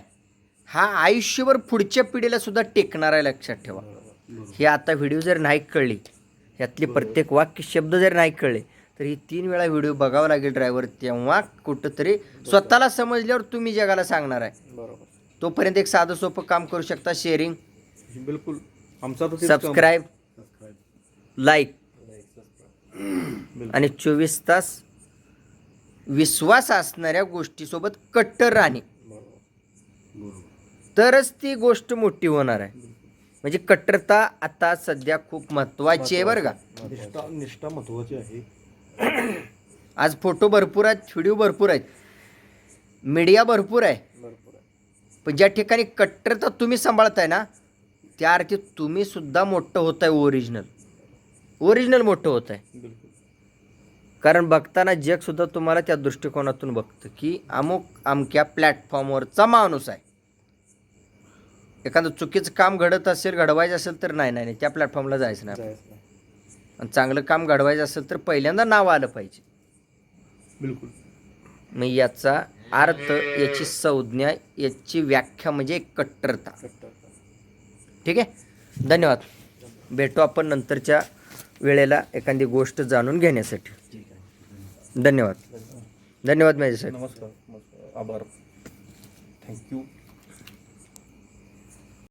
हा आयुष्यभर पुढच्या पिढीला सुद्धा टेकणार आहे. लक्षात ठेवा. ही आता व्हिडिओ जर नाही कळली, यातले प्रत्येक वाक्य शब्द जर नाही कळले तर ही 3 वेळा व्हिडिओ बघावा लागेल ड्रायव्हर. तेव्हा कुठंतरी स्वतःला समजल्यावर तुम्ही जगाला सांगणार आहे. बरोबर. तोपर्यंत एक साधं सोपं काम करू शकता. शेअरिंग, बिलकुल आमचा तर तेच काम. सबस्क्राईब, लाईक आणि 24 तास विश्वास असणाऱ्या गोष्टीसोबत कट्टर राहणे, तरच ती गोष्ट मोठी होणार आहे. म्हणजे कट्टरता आता सध्या खूप महत्त्वाची आहे बरं का. निष्ठा महत्वाची आहे. आज फोटो भरपूर आहेत, व्हिडिओ भरपूर आहेत, मीडिया भरपूर आहे, पण ज्या ठिकाणी कट्टरता तुम्ही सांभाळताय ना, त्या अर्थी तुम्ही सुद्धा मोठं होत आहे. ओरिजिनल मोठं होत आहे. कारण बघताना जग सुद्धा तुम्हाला त्या दृष्टिकोनातून बघतं की अमक्या प्लॅटफॉर्मवरचा माणूस आहे. एखादं चुकीचं काम घडवायचं असेल तर नाही त्या प्लॅटफॉर्मला जायचं नाही. आणि चांगलं काम घडवायचं असेल तर पहिल्यांदा नाव आलं पाहिजे. बिलकुल. मग याचा अर्थ, याची संज्ञा, याची व्याख्या म्हणजे कट्टरता. ठीक आहे. धन्यवाद. भेटू आपण नंतरच्या वेळेला एखादी गोष्ट जाणून घेण्यासाठी. धन्यवाद. धन्यवाद माझ्यासाठी. नमस्कार. आभार. थँक्यू.